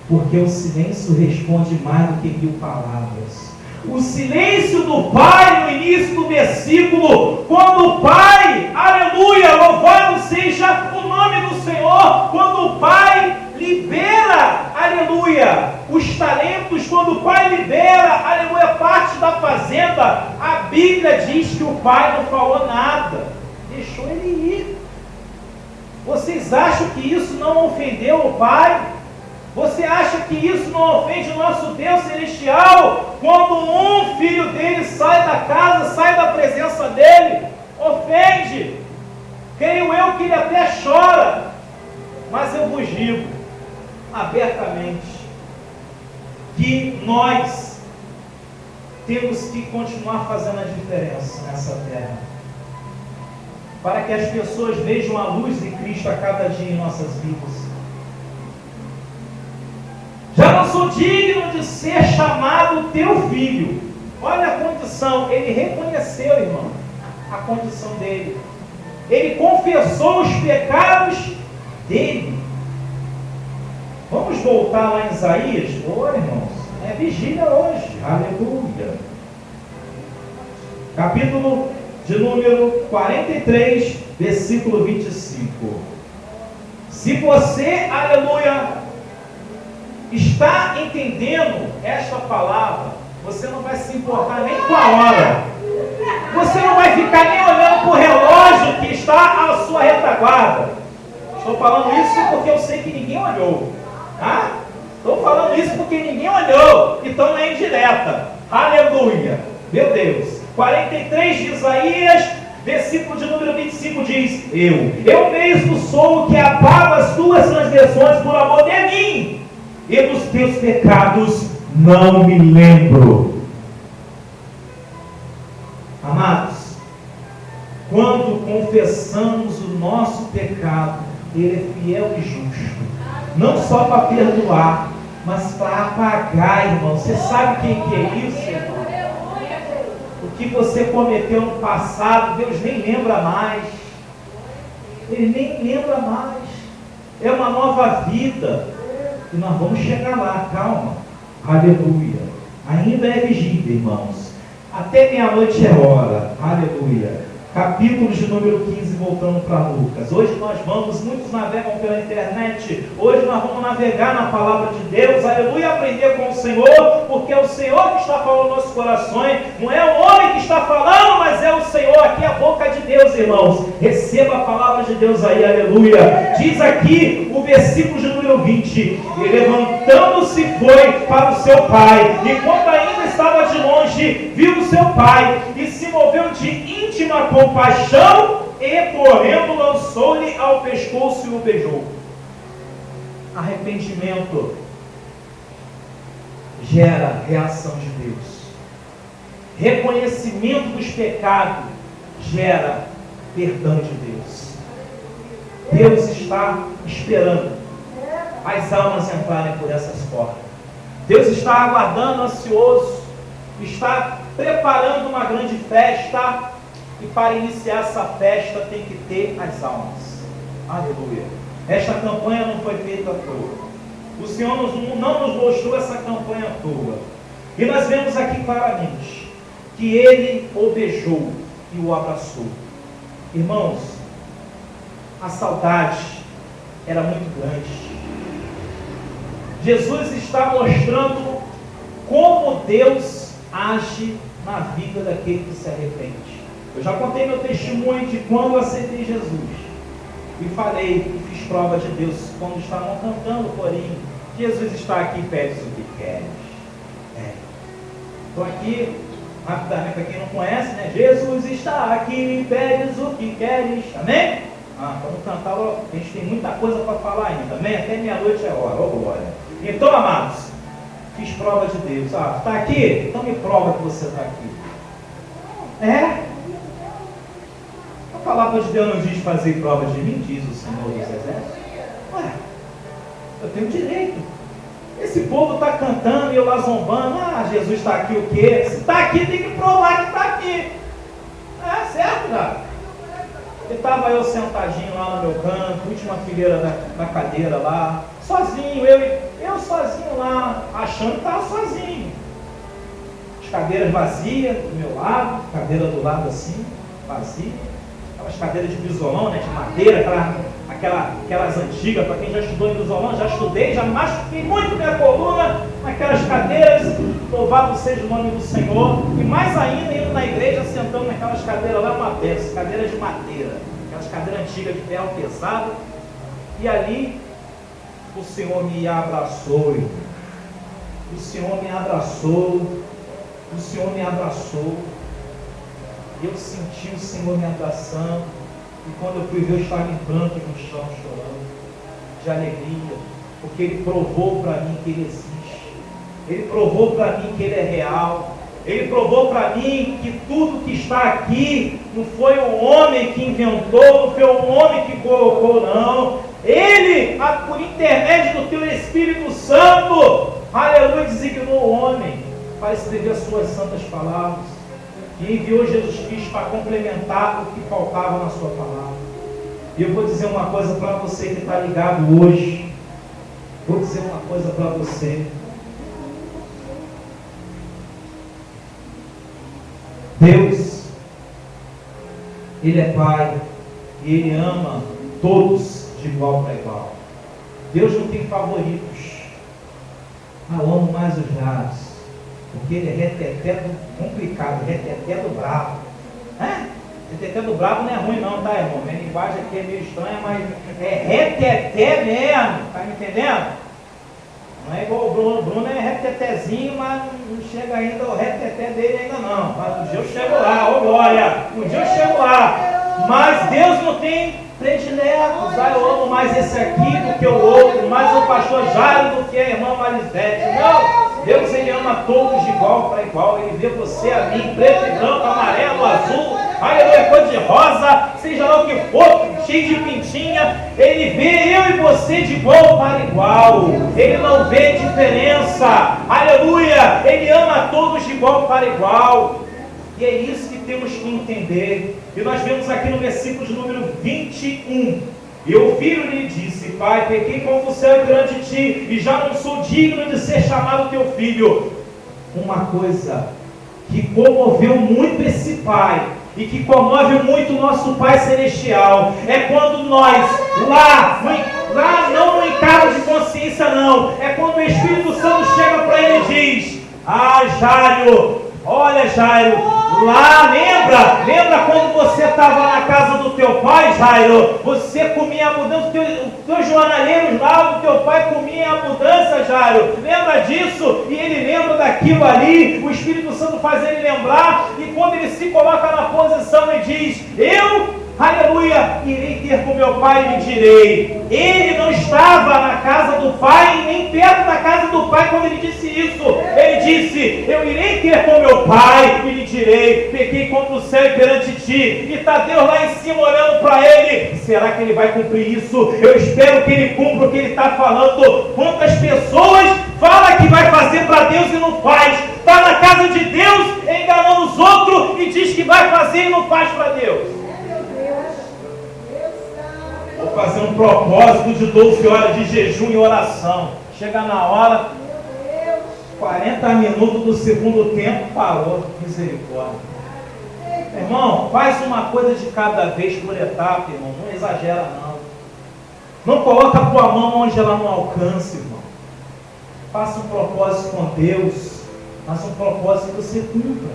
Porque o silêncio responde mais do que 1000 palavras. O silêncio do pai no início do versículo, quando o pai, aleluia, louvado seja o nome do Senhor, quando o pai libera, aleluia, os talentos, quando o pai libera, aleluia, parte da fazenda, a Bíblia diz que o pai não falou nada, deixou ele ir. Vocês acham que isso não ofendeu o pai? Você acha que isso não ofende o nosso Deus celestial? Quando um filho dele sai da casa, sai da presença dele, ofende. Creio eu que ele até chora. Mas eu vos digo abertamente que nós temos que continuar fazendo a diferença nessa terra, para que as pessoas vejam a luz de Cristo a cada dia em nossas vidas. Já não sou digno de ser chamado teu filho. Olha a condição, ele reconheceu, irmão, a condição dele. Ele confessou os pecados dele. Vamos voltar lá em Isaías? Ora, irmãos, é vigília hoje, aleluia. Capítulo de número 43, versículo 25. Se você, aleluia, está entendendo esta palavra, você não vai se importar nem com a hora. Você não vai ficar nem olhando para o relógio que está à sua retaguarda. Estou falando isso porque eu sei que ninguém olhou. Tá? Estou falando isso porque ninguém olhou. Então não é indireta. Aleluia. Meu Deus. 43 de Isaías, versículo de número 25 diz: Eu mesmo sou o que apago as tuas transgressões por amor de mim, e dos teus pecados não me lembro. Amados, quando confessamos o nosso pecado, Ele é fiel e justo, não só para perdoar, mas para apagar, irmão. Você sabe quem que é isso, irmão? O que você cometeu no passado, Deus nem lembra mais. Ele nem lembra mais. É uma nova vida. E nós vamos chegar lá, calma. Aleluia. Ainda é vigília, irmãos. Até meia-noite é hora. Aleluia. Capítulo de número 15, voltando para Lucas. Hoje nós vamos, muitos navegam pela internet. Hoje nós vamos navegar na palavra de Deus. Aleluia, aprender com o Senhor, porque é o Senhor que está falando nos nossos corações. Não é o homem que está falando, mas é o Senhor. Aqui é a boca de Deus, irmãos. Receba a palavra de Deus aí, aleluia. Diz aqui o versículo de número 20: E levantando-se foi para o seu pai, e quando ainda estava de longe, viu o seu pai, e se moveu de íntima compaixão, e correndo lançou-lhe ao pescoço e o beijou. Arrependimento gera reação de Deus. Reconhecimento dos pecados gera perdão de Deus. Deus está esperando as almas entrarem por essas portas. Deus está aguardando, ansioso, está preparando uma grande festa, e para iniciar essa festa tem que ter as almas. Aleluia. Esta campanha não foi feita à toa. O Senhor não nos mostrou essa campanha à toa. E nós vemos aqui claramente que Ele o beijou e o abraçou. Irmãos, a saudade era muito grande. Jesus está mostrando como Deus age na vida daquele que se arrepende. Eu já contei meu testemunho de quando eu aceitei Jesus. E falei, e fiz prova de Deus quando estavam cantando o corinho. Jesus está aqui, pedes o que queres. Estou aqui, rapidamente, para quem não conhece, né? Jesus está aqui, pedes o que queres. Amém? Vamos cantar logo. A gente tem muita coisa para falar ainda. Amém? Até meia-noite é hora. Ô glória. Então, amados, fiz prova de Deus. Está aqui? Então me prova que você está aqui. A palavra de Deus não diz fazer prova de mim, diz o Senhor dos Exércitos. Eu tenho direito. Esse povo está cantando e eu lá zombando. Jesus está aqui o quê? Se está aqui, tem que provar que está aqui. Certo, cara? E estava eu sentadinho lá no meu canto, última fileira da cadeira lá, sozinho, eu sozinho lá, achando que estava sozinho. As cadeiras vazias do meu lado, cadeira do lado assim, vazia. Aquelas cadeiras de bisolão, né, de madeira, aquelas antigas, para quem já estudou em bisolão, já estudei, já machuquei muito minha coluna naquelas cadeiras. Louvado seja o nome do Senhor. E mais ainda, indo na igreja, sentando naquelas cadeiras lá, uma peça, cadeiras de madeira, aquelas cadeiras antigas de ferro pesado. E ali o Senhor me abraçou, irmão. O Senhor me abraçou. O Senhor me abraçou. Eu senti o Senhor me abraçando. E quando eu fui ver, eu estava em prantos no chão, chorando, de alegria, porque Ele provou para mim que Ele existe. Ele provou para mim que Ele é real. Ele provou para mim que tudo que está aqui não foi o homem que inventou, não foi o homem que colocou, não. Ele, por intermédio do teu Espírito Santo, aleluia, designou o homem para escrever as suas santas palavras. E enviou Jesus Cristo para complementar o que faltava na sua palavra. E eu vou dizer uma coisa para você que está ligado hoje. Vou dizer uma coisa para você. Deus, Ele é Pai, e Ele ama todos de igual para igual. Deus não tem favoritos. Eu amo mais os Javes, porque ele é reteté do complicado, reteté do bravo. Reteté do bravo não é ruim não, tá, irmão? Minha linguagem aqui é meio estranha, mas é reteté mesmo, tá me entendendo? Não é igual o Bruno. O Bruno é retetézinho, mas não chega ainda o reteté dele ainda não. Mas um dia eu chego lá, ô glória! Um dia eu chego lá. Mas Deus não tem prediletos. Eu amo mais esse aqui do que o outro, mais o pastor Jairo do que a irmã Marisete. Não! Deus, ele ama todos de igual para igual. Ele vê você, a mim, preto e branco, amarelo, azul, aleluia, cor de rosa, seja lá o que for, cheio de pintinha. Ele vê eu e você de igual para igual. Ele não vê diferença. Aleluia! Ele ama todos de igual para igual. E é isso que temos que entender. E nós vemos aqui no versículo de número 21. E o filho lhe disse: Pai, pequei contra o céu e perante ti, e já não sou digno de ser chamado teu filho. Uma coisa que comoveu muito esse pai, e que comove muito o nosso Pai Celestial, é quando nós, lá não no encargo de consciência não, é quando o Espírito Santo chega para ele e diz: Jairo, olha Jairo, lá, lembra quando você estava na casa do teu pai, Jairo? Você comia abundância, os teus jornaleiros lá do teu pai comiam abundância, Jairo. Lembra disso? E ele lembra daquilo ali, o Espírito Santo faz ele lembrar, e quando ele se coloca na posição e diz: aleluia, irei ter com meu pai e lhe direi. Ele não estava na casa do pai, nem perto da casa do pai quando ele disse isso. Ele disse: eu irei ter com meu pai e lhe direi, pequei contra o céu e perante ti. E está Deus lá em cima olhando para ele. Será que ele vai cumprir isso? Eu espero que ele cumpra o que ele está falando. Quantas pessoas falam que vai fazer para Deus e não faz? Está na casa de Deus enganando os outros e diz que vai fazer e não faz para Deus. Vou fazer um propósito de 12 horas de jejum e oração. Chega na hora, 40 minutos do segundo tempo, parou. Misericórdia. Irmão, faz uma coisa de cada vez por etapa, irmão. Não exagera, não. Não coloca a tua mão onde ela não alcance, irmão. Faça um propósito com Deus. Faça um propósito que você cumpra.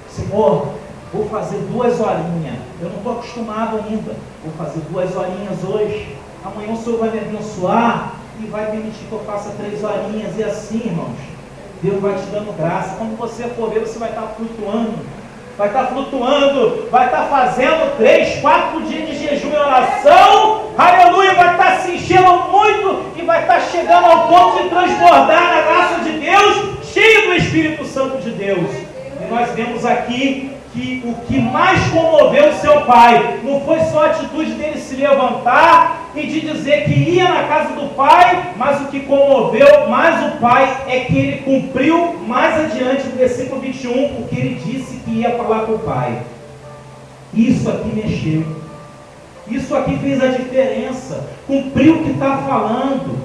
Senhor, vou fazer 2 horinhas. Eu não estou acostumado ainda. Vou fazer 2 horinhas hoje. Amanhã o Senhor vai me abençoar e vai permitir que eu faça 3 horinhas. E assim, irmãos, Deus vai te dando graça. Quando você for ver, você vai estar flutuando. Vai estar flutuando. Vai estar fazendo 3, 4 dias de jejum e oração. Aleluia! Vai estar se enchendo muito e vai estar chegando ao ponto de transbordar na graça de Deus, cheio do Espírito Santo de Deus. E nós vemos aqui que o que mais comoveu o seu pai não foi só a atitude dele se levantar e de dizer que ia na casa do pai, mas o que comoveu mais o pai é que ele cumpriu mais adiante no versículo 21, porque ele disse que ia falar com o pai. Isso aqui mexeu. Isso aqui fez a diferença. Cumpriu o que está falando.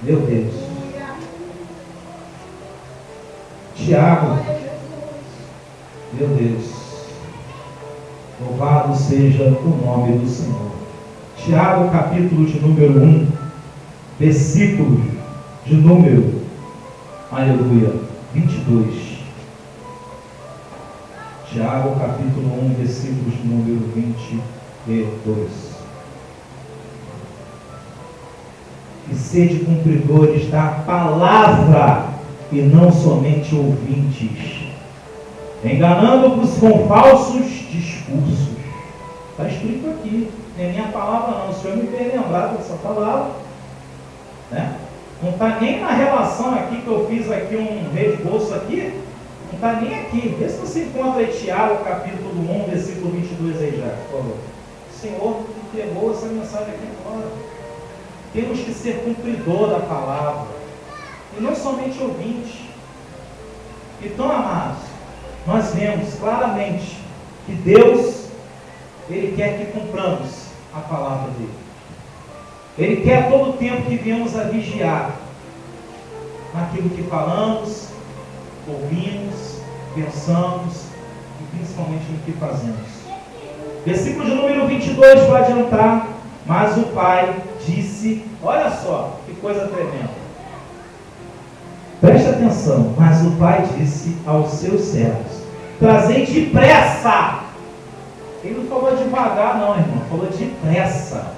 Meu Deus. Tiago, meu Deus, louvado seja o nome do Senhor. Tiago, capítulo de número 1, versículo de número, aleluia, 22. Tiago, capítulo 1, versículo de número 22. E sede cumpridores da palavra, e não somente ouvintes, enganando-vos com falsos discursos. Está escrito aqui, não é minha palavra não, o Senhor me fez lembrar dessa palavra, né? Não está nem na relação aqui que eu fiz aqui um resboço aqui, não está nem aqui. Vê se você encontra aí Tiago, capítulo 1, versículo 22 aí já, por favor. O Senhor entregou essa mensagem aqui fora. Temos que ser cumpridor da palavra, e não somente ouvinte. Então, amados, nós vemos claramente que Deus, Ele quer que cumpramos a palavra dEle. Ele quer todo o tempo que viemos a vigiar naquilo que falamos, ouvimos, pensamos e principalmente no que fazemos. Versículo de número 22 para adiantar. Mas o pai disse, olha só, que coisa tremenda. Preste atenção. Mas o pai disse aos seus servos: trazei depressa. Ele não falou devagar não, irmão. Falou depressa.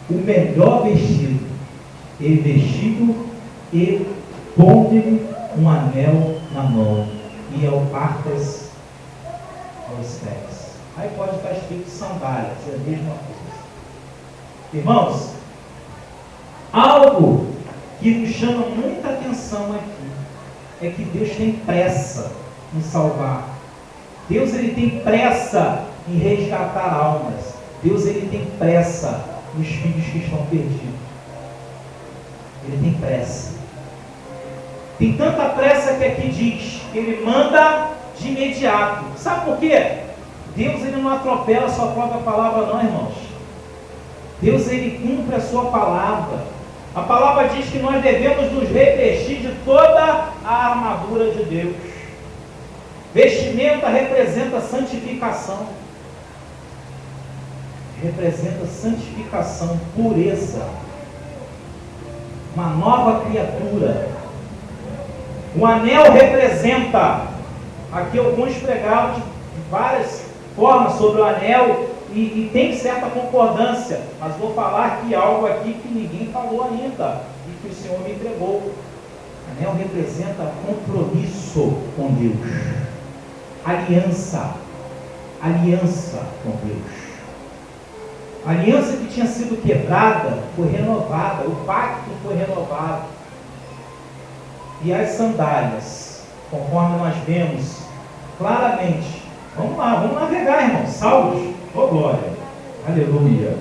O melhor vestido. E vestido e ponde-lhe um anel na mão e alparcas aos pés. Aí pode estar escrito sandálias, é a mesma coisa. Irmãos, algo que nos chama muita atenção aqui é que Deus tem pressa em salvar. Deus ele tem pressa em resgatar almas. Deus ele tem pressa nos filhos que estão perdidos. Ele tem pressa. Tem tanta pressa que aqui diz que ele manda de imediato. Sabe por quê? Deus ele não atropela a sua própria palavra não, irmãos. Deus ele cumpre a sua palavra. A palavra diz que nós devemos nos revestir de toda a armadura de Deus. Vestimenta representa santificação. Representa santificação, pureza. Uma nova criatura. O anel representa, aqui alguns pregaram de várias formas sobre o anel e tem certa concordância, mas vou falar aqui algo aqui que ninguém falou ainda e que o Senhor me entregou. O anel representa compromisso com Deus, aliança com Deus. A aliança que tinha sido quebrada foi renovada, o pacto foi renovado. E as sandálias, conforme nós vemos claramente, vamos lá, vamos navegar, irmão. Salmos, glória, aleluia.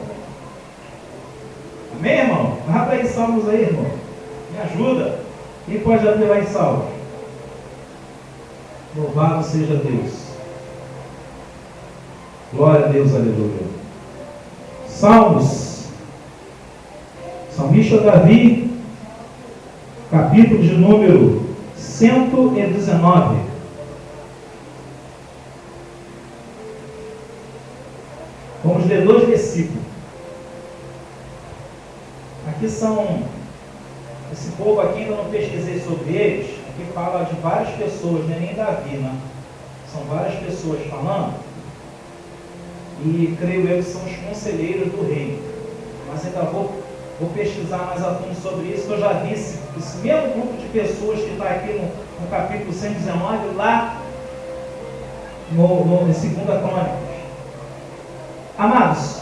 Amém, irmão? Vai para aí, Salmos aí, irmão. Me ajuda. Quem pode abrir lá em Salmos? Louvado seja Deus. Glória a Deus, aleluia. Salmos, salmista Davi, capítulo de número 119. Vamos ler 2 versículos. Aqui são, esse povo aqui ainda não pesquisei sobre eles, aqui fala de várias pessoas, não é nem Davi, né? São várias pessoas falando. E creio eu que são os conselheiros do rei. Mas ainda vou pesquisar mais a fundo sobre isso, que eu já vi esse mesmo grupo de pessoas que está aqui no capítulo 119, lá em 2 Crônicas. Amados,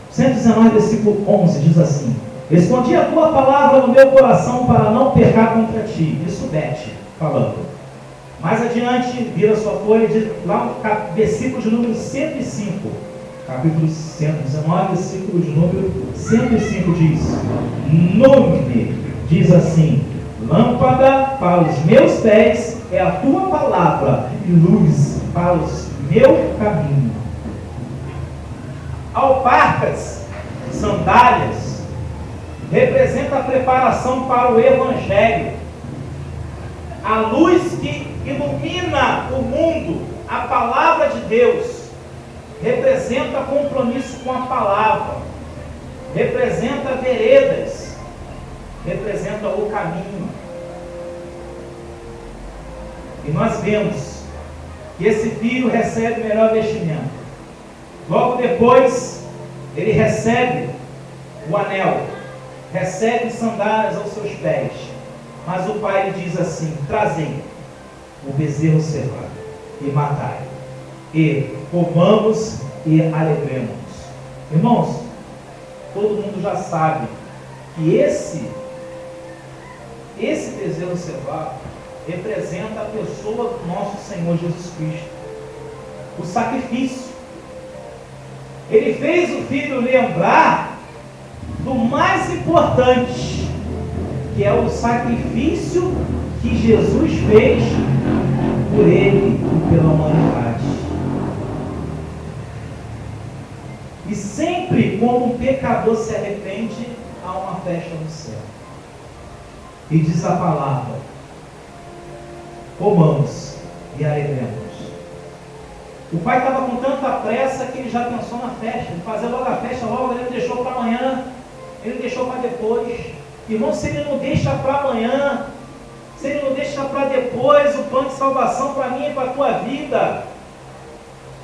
119, versículo 11, diz assim: escondi a tua palavra no meu coração para não pecar contra ti. Isso Bete falando. Mais adiante, vira sua folha, lá no versículo de número 105. Capítulo 119, versículo de número 105 diz: nome, diz assim: lâmpada para os meus pés é a tua palavra e luz para os meu caminho. Alparcas, sandálias, representa a preparação para o Evangelho. A luz que ilumina o mundo, a palavra de Deus, representa compromisso com a palavra, representa veredas, representa o caminho. E nós vemos que esse filho recebe o melhor vestimento. Logo depois, ele recebe o anel, recebe sandálias aos seus pés. Mas o pai lhe diz assim: trazei o bezerro cevado e matai, e comamos e alegremos. Irmãos, todo mundo já sabe que esse bezerro cevado representa a pessoa do nosso Senhor Jesus Cristo, o sacrifício. Ele fez o filho lembrar do mais importante, que é o sacrifício que Jesus fez por ele e pela humanidade. E sempre quando um pecador se arrepende, há uma festa no céu. E diz a palavra: comamos e alegremos. O pai estava com tanta pressa que ele já pensou na festa. Ele fazia logo a festa, logo ele não deixou para amanhã. Ele não deixou para depois. Irmão, se ele não deixa para amanhã, se ele não deixa para depois o plano de salvação para mim e para a tua vida,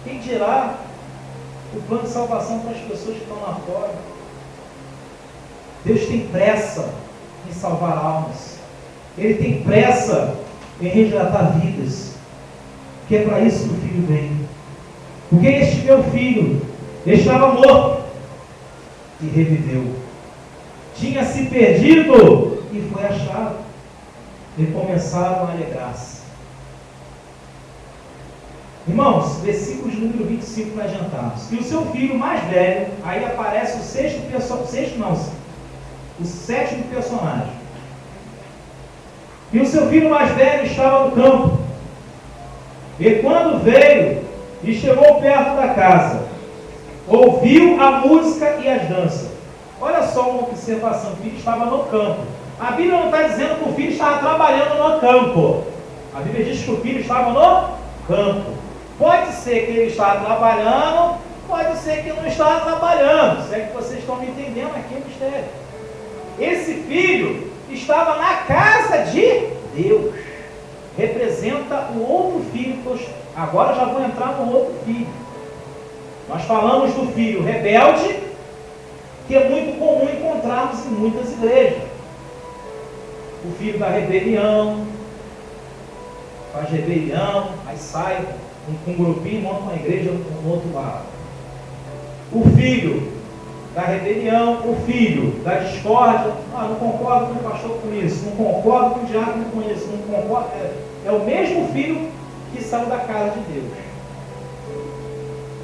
quem dirá o plano de salvação para as pessoas que estão lá fora? Deus tem pressa em salvar almas. Ele tem pressa em resgatar vidas. Que é para isso que o Filho vem. Porque este meu filho estava morto e reviveu. Tinha se perdido e foi achado. E começaram a alegrar-se. Irmãos, versículos número 25 para adiantarmos. E o seu filho mais velho, aí aparece o sétimo personagem. E o seu filho mais velho estava no campo. E quando veio e chegou perto da casa, ouviu a música e as danças. Olha só uma observação: o filho estava no campo. A Bíblia não está dizendo que o filho estava trabalhando no campo. A Bíblia diz que o filho estava no campo. Pode ser que ele estava trabalhando, pode ser que não estava trabalhando. Se é que vocês estão me entendendo aqui o mistério. Esse filho estava na casa de Deus. Representa o outro filho. Agora já vou entrar no outro filho. Nós falamos do filho rebelde, que é muito comum encontrarmos em muitas igrejas. O filho da rebelião, faz rebelião, aí sai com um grupinho, monta uma igreja no outro lado. O filho da rebelião, o filho da discórdia. Não concordo com o pastor com isso, não concordo com o diácono com isso, não concordo. É o mesmo filho que saiu da casa de Deus.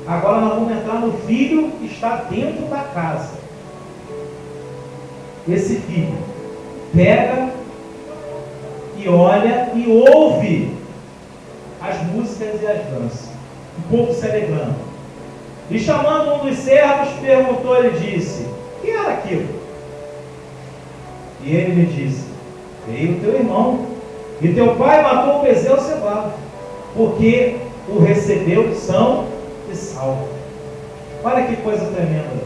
Agora nós vamos entrar no filho que está dentro da casa. Esse filho pega e olha e ouve as músicas e as danças, o povo se alegrando. E chamando um dos servos, perguntou, ele disse: o que era aquilo? E ele lhe disse: veio teu irmão, e teu pai matou o bezerro cevado, porque o recebeu são e salvo. Olha que coisa tremenda.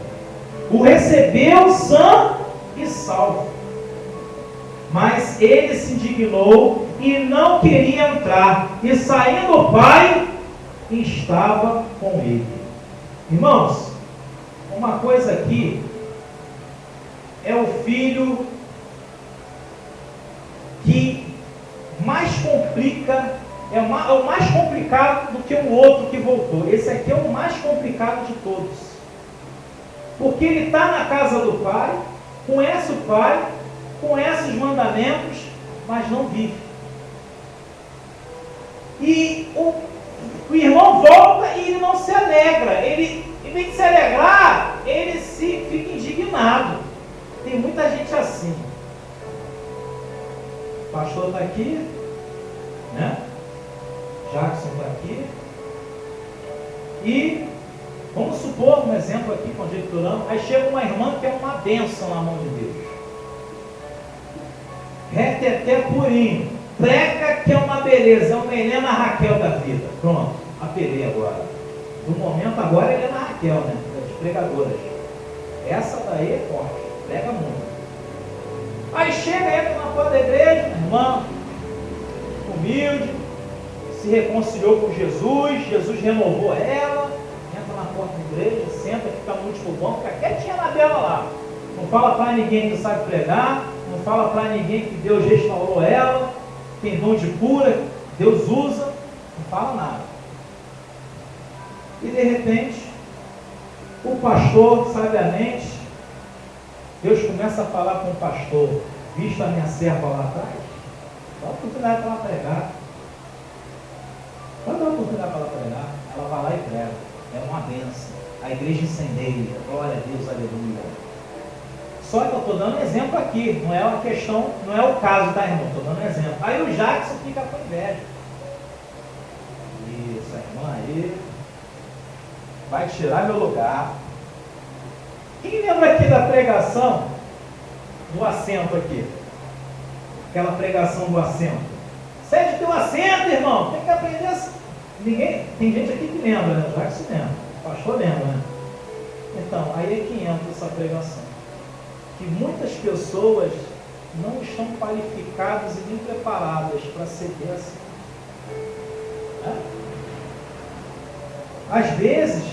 O recebeu são e salvo. Mas ele se indignou e não queria entrar. E saindo o pai, estava com ele. Irmãos, uma coisa aqui é o filho que mais complica, é o mais complicado do que o outro que voltou. Esse aqui é o mais complicado de todos. Porque ele está na casa do pai, conhece o pai, conhece os mandamentos, mas não vive. E o irmão volta e ele não se alegra. Ele, em vez de se alegrar, ele fica indignado. Tem muita gente assim. O pastor está aqui, né? Jackson está aqui. E vamos supor um exemplo aqui, conjecturando. Aí chega uma irmã que é uma bênção na mão de Deus. Reteté purinho, prega que é uma beleza, é uma Helena Raquel da vida. Pronto, apelei agora. No momento agora é Helena Raquel, né? Das pregadoras. Essa daí é forte, prega muito. Aí chega, entra na porta da igreja, irmã, humilde, se reconciliou com Jesus, Jesus renovou ela, entra na porta da igreja, senta, fica no último banco, fica quietinha na dela lá. Não fala para ninguém que sabe pregar, não fala para ninguém que Deus restaurou ela, tem dom de cura, Deus usa, não fala nada. E de repente, o pastor, sabiamente, Deus começa a falar com o pastor: visto a minha serva lá atrás, dá uma oportunidade para ela pregar. Quando dá uma oportunidade para ela pregar, ela vai lá e prega. É uma bênção. A igreja incendeia, glória a Deus, aleluia. Só que eu estou dando exemplo aqui, não é uma questão, não é o caso, tá, irmão? Estou dando exemplo. Aí o Jackson fica com inveja. Isso, a irmã aí vai tirar meu lugar. Quem lembra aqui da pregação do assento aqui? Aquela pregação do assento. Cede teu assento, irmão. Tem que aprender assim. Tem gente aqui que lembra, né? Já que se lembra. O pastor lembra, né? Então, aí é que entra essa pregação. Que muitas pessoas não estão qualificadas e nem preparadas para ceder assim. Às vezes,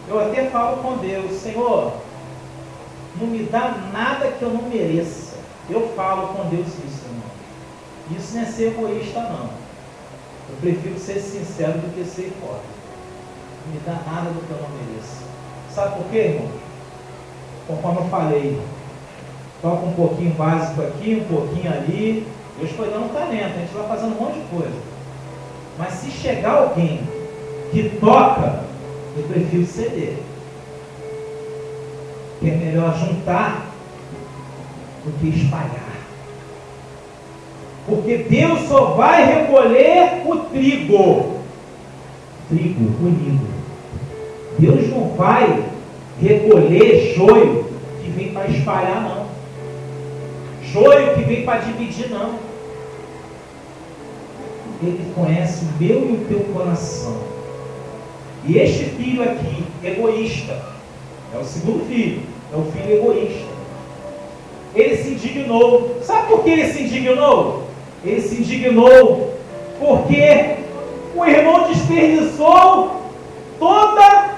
eu até falo com Deus: Senhor, não me dá nada que eu não mereça. Eu falo com Deus isso, irmão. Isso não é ser egoísta, não. Eu prefiro ser sincero do que ser hipócrita. Não me dá nada do que eu não mereço. Sabe por quê, irmão? Conforme eu falei, toca um pouquinho básico aqui, um pouquinho ali. Deus foi dando talento, a gente vai fazendo um monte de coisa. Mas se chegar alguém que toca, eu prefiro ceder. Que é melhor juntar do que espalhar. Porque Deus só vai recolher o trigo. Trigo unido. Deus não vai recolher joio que vem para espalhar, não. Joio que vem para dividir, não. Ele conhece o meu e o teu coração. E este filho aqui, egoísta, é o segundo filho, é o filho egoísta. Ele se indignou. Sabe por que ele se indignou? Ele se indignou porque o irmão desperdiçou toda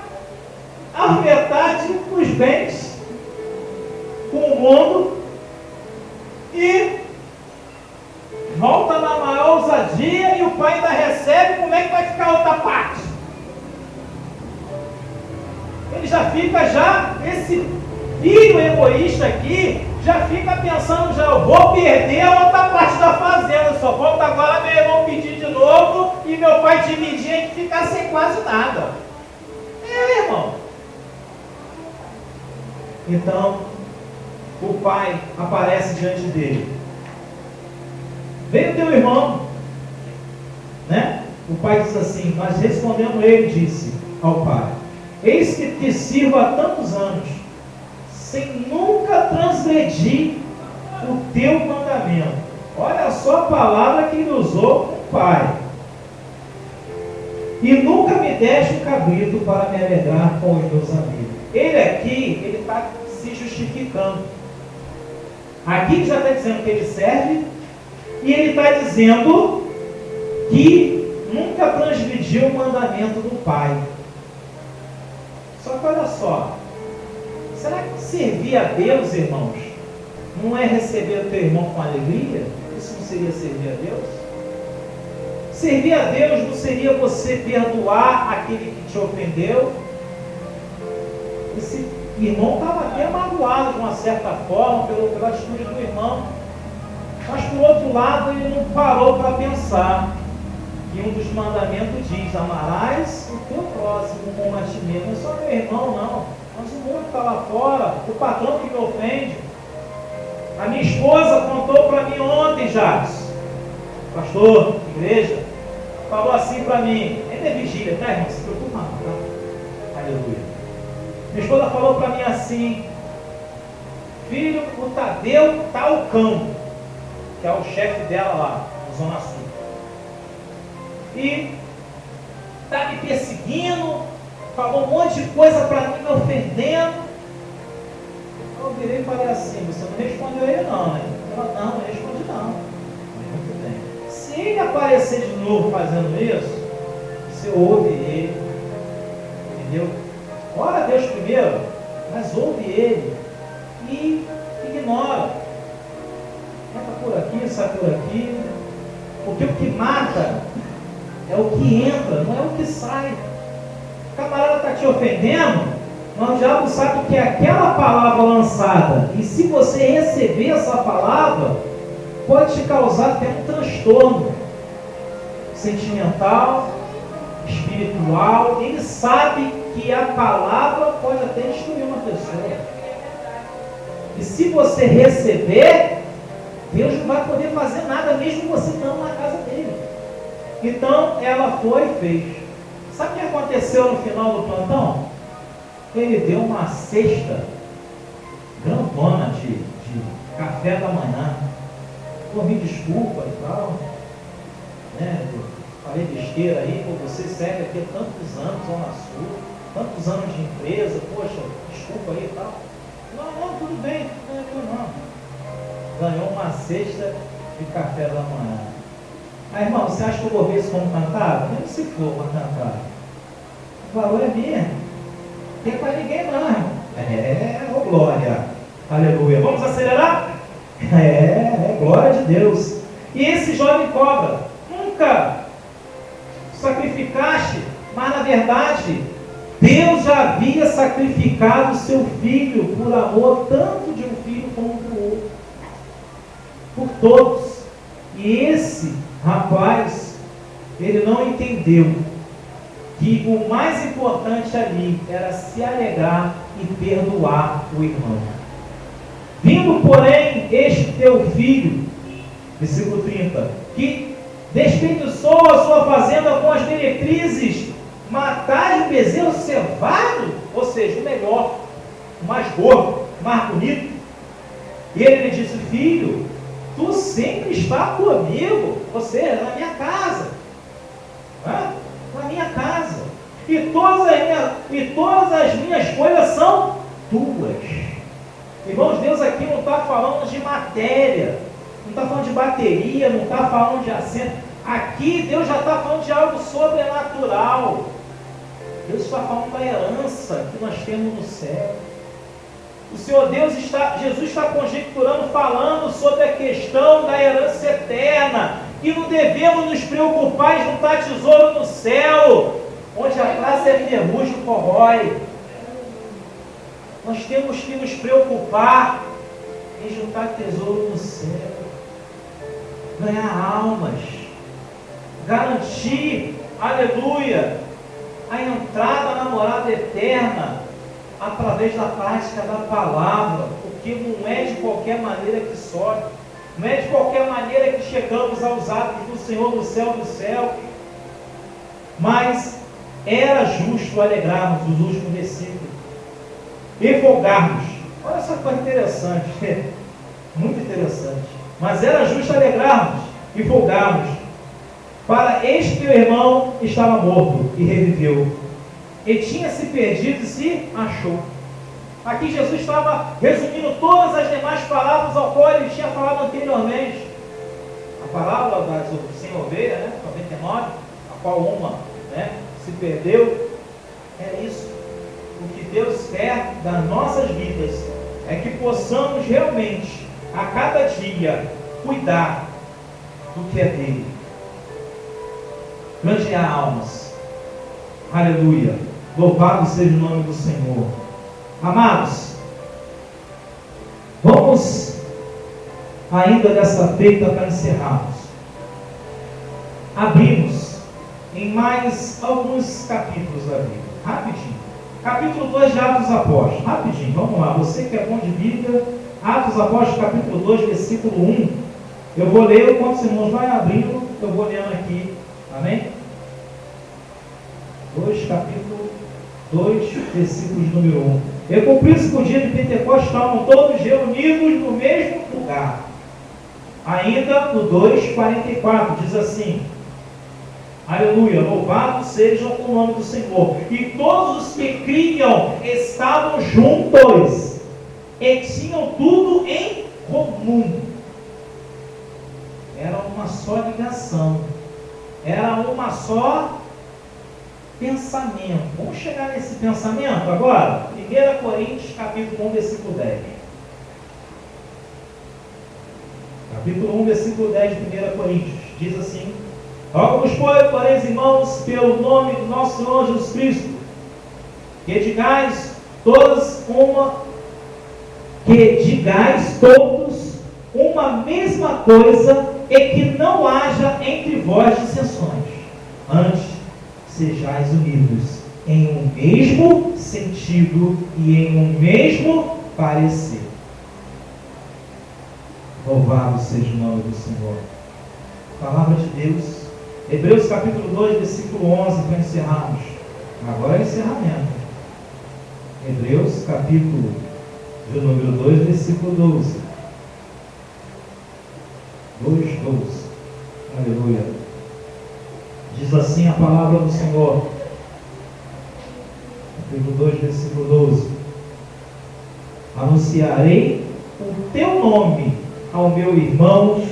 a metade dos bens com o mundo e volta na maior ousadia, e o pai ainda recebe. Como é que vai ficar a outra parte? Ele já fica, esse filho egoísta aqui, já fica pensando, eu vou perder a outra parte da fazenda, só falta agora meu irmão pedir de novo e meu pai dividir, a gente ficar sem quase nada. Irmão. Então, o pai aparece diante dele. Vem o teu irmão, né? O pai diz assim, mas respondendo ele, disse ao pai: eis que te sirvo há tantos anos, sem nunca transgredir o teu mandamento. Olha só a palavra que ele usou com o pai. E nunca me deste um cabrito para me alegrar com os meus amigos. Ele aqui, ele está se justificando. Aqui ele já está dizendo que ele serve, e ele está dizendo que nunca transgrediu o mandamento do pai. Só que olha só, será que servir a Deus, irmãos, não é receber o teu irmão com alegria? Isso não seria servir a Deus? Servir a Deus não seria você perdoar aquele que te ofendeu? Esse irmão estava até magoado de uma certa forma pela atitude do irmão. Mas por outro lado, ele não parou para pensar. E um dos mandamentos diz: amarás o teu próximo como a ti mesmo. Não é só meu irmão, não. Mas o mundo está lá fora, o patrão que me ofende. A minha esposa contou para mim ontem, Jacques, pastor, igreja, falou assim para mim, ainda é vigília, tá, irmão? Se preocupa não, tá? Aleluia. Minha esposa falou para mim assim: filho, o Tadeu tá o cão, que é o chefe dela lá, na Zona Sul. E está me perseguindo, falou um monte de coisa para mim, me ofendendo. Eu virei e falei assim: você não respondeu ele não, né? Ela: não respondi não. Muito bem. Se ele aparecer de novo fazendo isso, você ouve ele, entendeu? Ora a Deus primeiro, mas ouve ele e ignora. Entra por aqui, sai por aqui. Porque o que mata é o que entra, não é o que sai. O camarada está te ofendendo, mas o diabo sabe que é aquela palavra lançada, e se você receber essa palavra, pode te causar até um transtorno sentimental, espiritual. Ele sabe que a palavra pode até destruir uma pessoa. E se você receber, Deus não vai poder fazer nada, mesmo você estando na casa dele. Então ela foi e fez. Sabe o que aconteceu no final do plantão? Ele deu uma cesta grandona de café da manhã. Pô, me desculpa e tal, né? falei besteira aí, pô, você serve aqui há tantos anos, Zona Sul, tantos anos de empresa, poxa, desculpa aí e tal. Não, tudo bem, não. Ganhou uma cesta de café da manhã. Aí, irmão, você acha que eu vou ver isso como cantado? Nem se for para cantar. O valor é mesmo. Não tem para ninguém não, irmão. Ô glória. Aleluia. Vamos acelerar? Glória de Deus. E esse jovem cobra, nunca sacrificaste, mas na verdade, Deus já havia sacrificado seu filho por amor, tanto de um filho como do outro. Por todos. E esse rapaz, ele não entendeu que o mais importante ali era se alegrar e perdoar o irmão. Vindo, porém, este teu filho, versículo 30, que desperdiçou a sua fazenda com as meretrizes, matar o bezerro cevado, ou seja, o melhor, o mais gordo, o mais bonito. E ele lhe disse: filho, tu sempre está comigo, ou seja, na minha casa. Na minha casa. E todas as minhas coisas são tuas. Irmãos, Deus aqui não está falando de matéria, não está falando de bateria, não está falando de assento. Aqui Deus já está falando de algo sobrenatural. Deus está falando da herança que nós temos no céu. O Senhor Jesus está conjecturando, falando sobre a questão da herança eterna, que não devemos nos preocupar em juntar tesouro no céu, onde a traça é ferrugem corrói. Nós temos que nos preocupar em juntar tesouro no céu, ganhar almas, garantir, aleluia, a entrada na morada eterna, através da prática da palavra, porque não é de qualquer maneira que sobe, não é de qualquer maneira que chegamos aos atos do Senhor no céu do céu. Mas era justo alegrarmos, os últimos versículos, e folgarmos. Olha só que coisa interessante, muito interessante. Mas era justo alegrarmos e folgarmos, para este teu irmão estava morto e reviveu, e tinha se perdido e se achou. Aqui Jesus estava resumindo todas as demais palavras ao qual ele tinha falado anteriormente. A parábola das 100 ovelhas, 99, a qual uma se perdeu. É isso. O que Deus quer das nossas vidas é que possamos realmente, a cada dia, cuidar do que é dele. Ganhar almas. Aleluia. Louvado seja o nome do Senhor. Amados, vamos ainda dessa feita para encerrarmos. Abrimos em mais alguns capítulos da Bíblia. Rapidinho. Capítulo 2 de Atos dos Apóstolos. Rapidinho, vamos lá. Você que é bom de Bíblia, Atos dos Apóstolos, capítulo 2, versículo 1. Eu vou ler, enquanto os irmãos vão abrindo, eu vou lendo aqui. Amém? 2, versículos número 1. E cumpriu-se o dia de Pentecostes, estavam todos reunidos no mesmo lugar. Ainda no 2:44 diz assim: aleluia, louvado seja o nome do Senhor. E todos os que criam estavam juntos e tinham tudo em comum. Era uma só ligação, era uma só pensamento. Vamos chegar nesse pensamento agora? 1 Coríntios, capítulo 1, versículo 10. Capítulo 1, versículo 10 de 1 Coríntios. Diz assim: rogo-vos, porém, irmãos, pelo nome do nosso Senhor Jesus Cristo, que digais todos uma mesma coisa, e que não haja entre vós dissensões. Antes, sejais unidos em um mesmo sentido e em um mesmo parecer. Louvado seja o nome do Senhor. Palavra de Deus. Hebreus capítulo 2, versículo 11, para encerrarmos. Agora é encerramento. Hebreus capítulo de número 2, versículo 12. 2:12. Aleluia. Diz assim a palavra do Senhor, capítulo 2, versículo 12: anunciarei o teu nome ao meu irmão,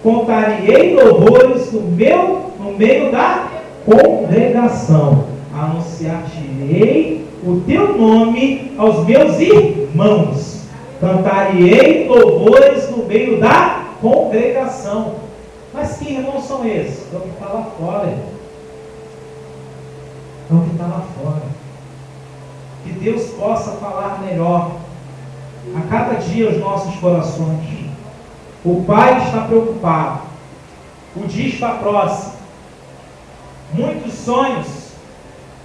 contar-lhe louvores no meio da congregação. Anunciar-te-ei o teu nome aos meus irmãos, cantar-lhe louvores no meio da congregação. Mas que irmãos são esses? É o que está lá fora, irmão. É o que está lá fora. Que Deus possa falar melhor a cada dia aos nossos corações. O Pai está preocupado. O dia está próximo. Muitos sonhos.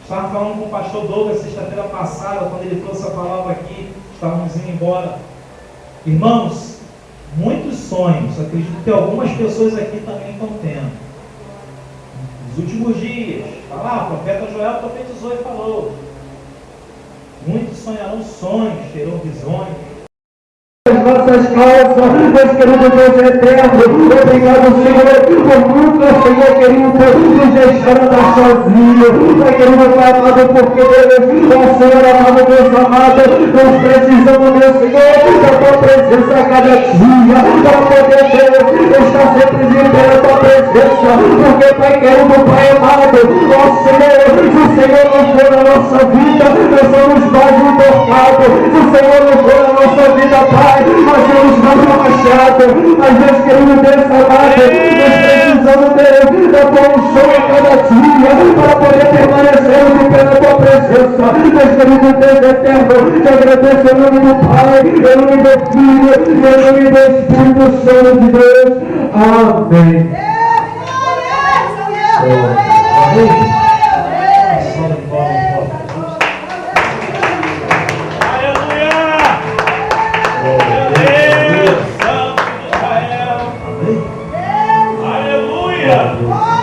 Estava falando com o pastor Douglas sexta-feira passada, quando ele trouxe a palavra aqui, estávamos indo embora. Irmãos, muitos sonhos, acredito que algumas pessoas aqui também estão tendo. Nos últimos dias, está lá, o profeta Joel profetizou e falou: muitos sonharão sonhos, terão visões. Nossas causas, Deus querido, Deus eterno, obrigado, Senhor, por nunca, Senhor querido, nos deixar andar sozinho, Pai querido, Pai amado, porque Deus, ó Senhor amado, Deus amado, nós precisamos, meu Senhor, da tua presença a cada dia, para poder, Deus, estar sempre vivendo a tua presença, porque, Pai querido, Pai amado, ó Senhor, se o Senhor não for na nossa vida, nós somos mais entortados, se o Senhor não for na nossa vida, Pai, nós temos mais machado, mas Deus querido, Deus amado, nós precisamos, Deus, da tua unção a cada dia, para poder permanecer de pé na tua presença. Deus querido, Deus eterno, te agradeço em nome do Pai, em nome do Filho, em nome do Espírito Santo de Deus. Amém.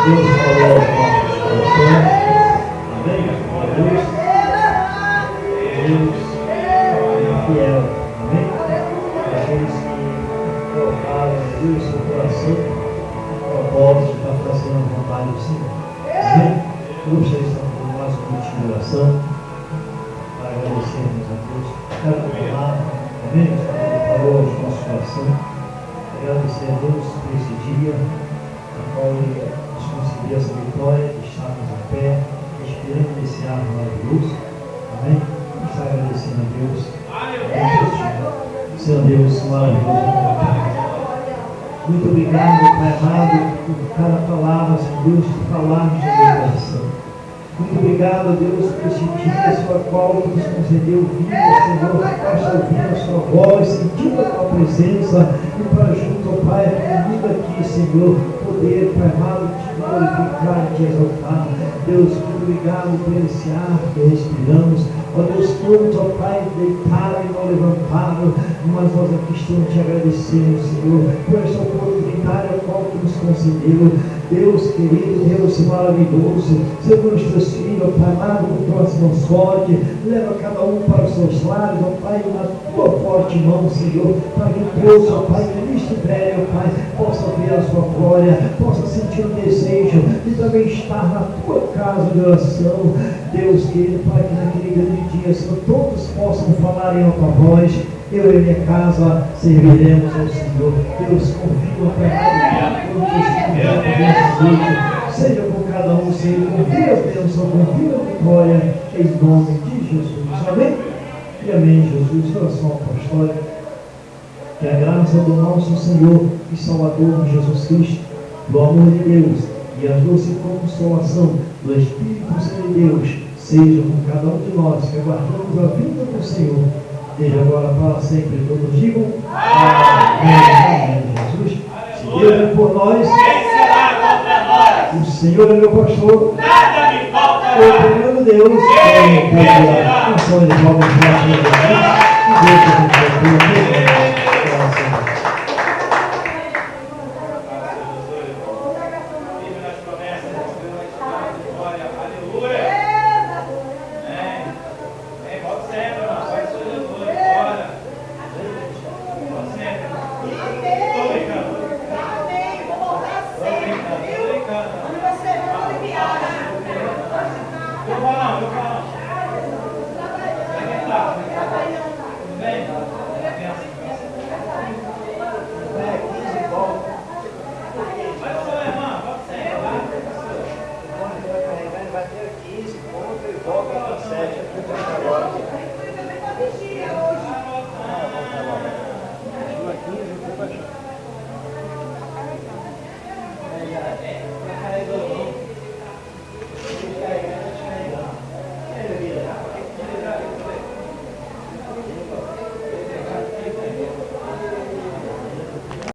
Deus falou aos nossos corações. Amém? Deus é fiel. Amém? Para aqueles que colocaram Deus no seu coração o propósito de estar fazendo a vontade do Senhor. Amém? Eu gostaria de estar fazendo mais um minutinho de oração para agradecermos a Deus. Quero proclamar, amém? Ele falou aos nossos corações. Agradecer a Deus por esse dia, a qual Ele nos concedeu essa vitória, de estarmos em pé, respirando nesse ar maravilhoso. Amém? Vamos estar agradecendo a Deus. Senhor Deus, maravilhoso. Muito obrigado, Pai amado, por cada palavra, Senhor Deus, que falarmos no meu coração. Muito obrigado, Deus, por esse dia, Sua qual nos concedeu vida, Senhor, para estar ouvindo a Sua voz, sentindo a Tua presença, e para junto, ó Pai, comigo aqui, Senhor, poder, Pai amado, te glorificar e te exaltar. Deus, muito obrigado por esse ar que respiramos. Ó Deus, todos, ó Pai, deitaram e não levantaram, mas nós aqui estamos te agradecendo, Senhor, por essa oportunidade a qual Tu nos concedeu. Deus querido, Deus maravilhoso, Senhor, os teus filhos, ó Pai amado, com próximo sorte, leva cada um para os seus lares, ó Pai, na tua forte mão, Senhor, para que Deus, ó Pai, que estiver, ó Pai, possa ver a sua glória, possa sentir o desejo de também estar na tua casa de oração. Deus querido, Pai, que naquele grande dia, Senhor, todos possam falar em alta voz. Eu e minha casa serviremos ao Senhor. Deus, confia, Pai, seja com cada um, Senhor, confia a bênção, confia a vitória, em nome de Jesus. Amém? E amém, Jesus. Oração apostólica. Que a graça do nosso Senhor e Salvador Jesus Cristo, do amor de Deus e a doce consolação do Espírito Santo de Deus seja com cada um de nós que aguardamos a vinda do Senhor, desde agora para sempre. Todos digam amém. Jesus, se Deus é por nós, o Senhor é meu pastor, Nada me faltará. eu Deus, canção de palmas para Jesus. Amém. Vou voltar sempre, viu? Quando você encontra e volta para a sede agora. Também para vigia hoje.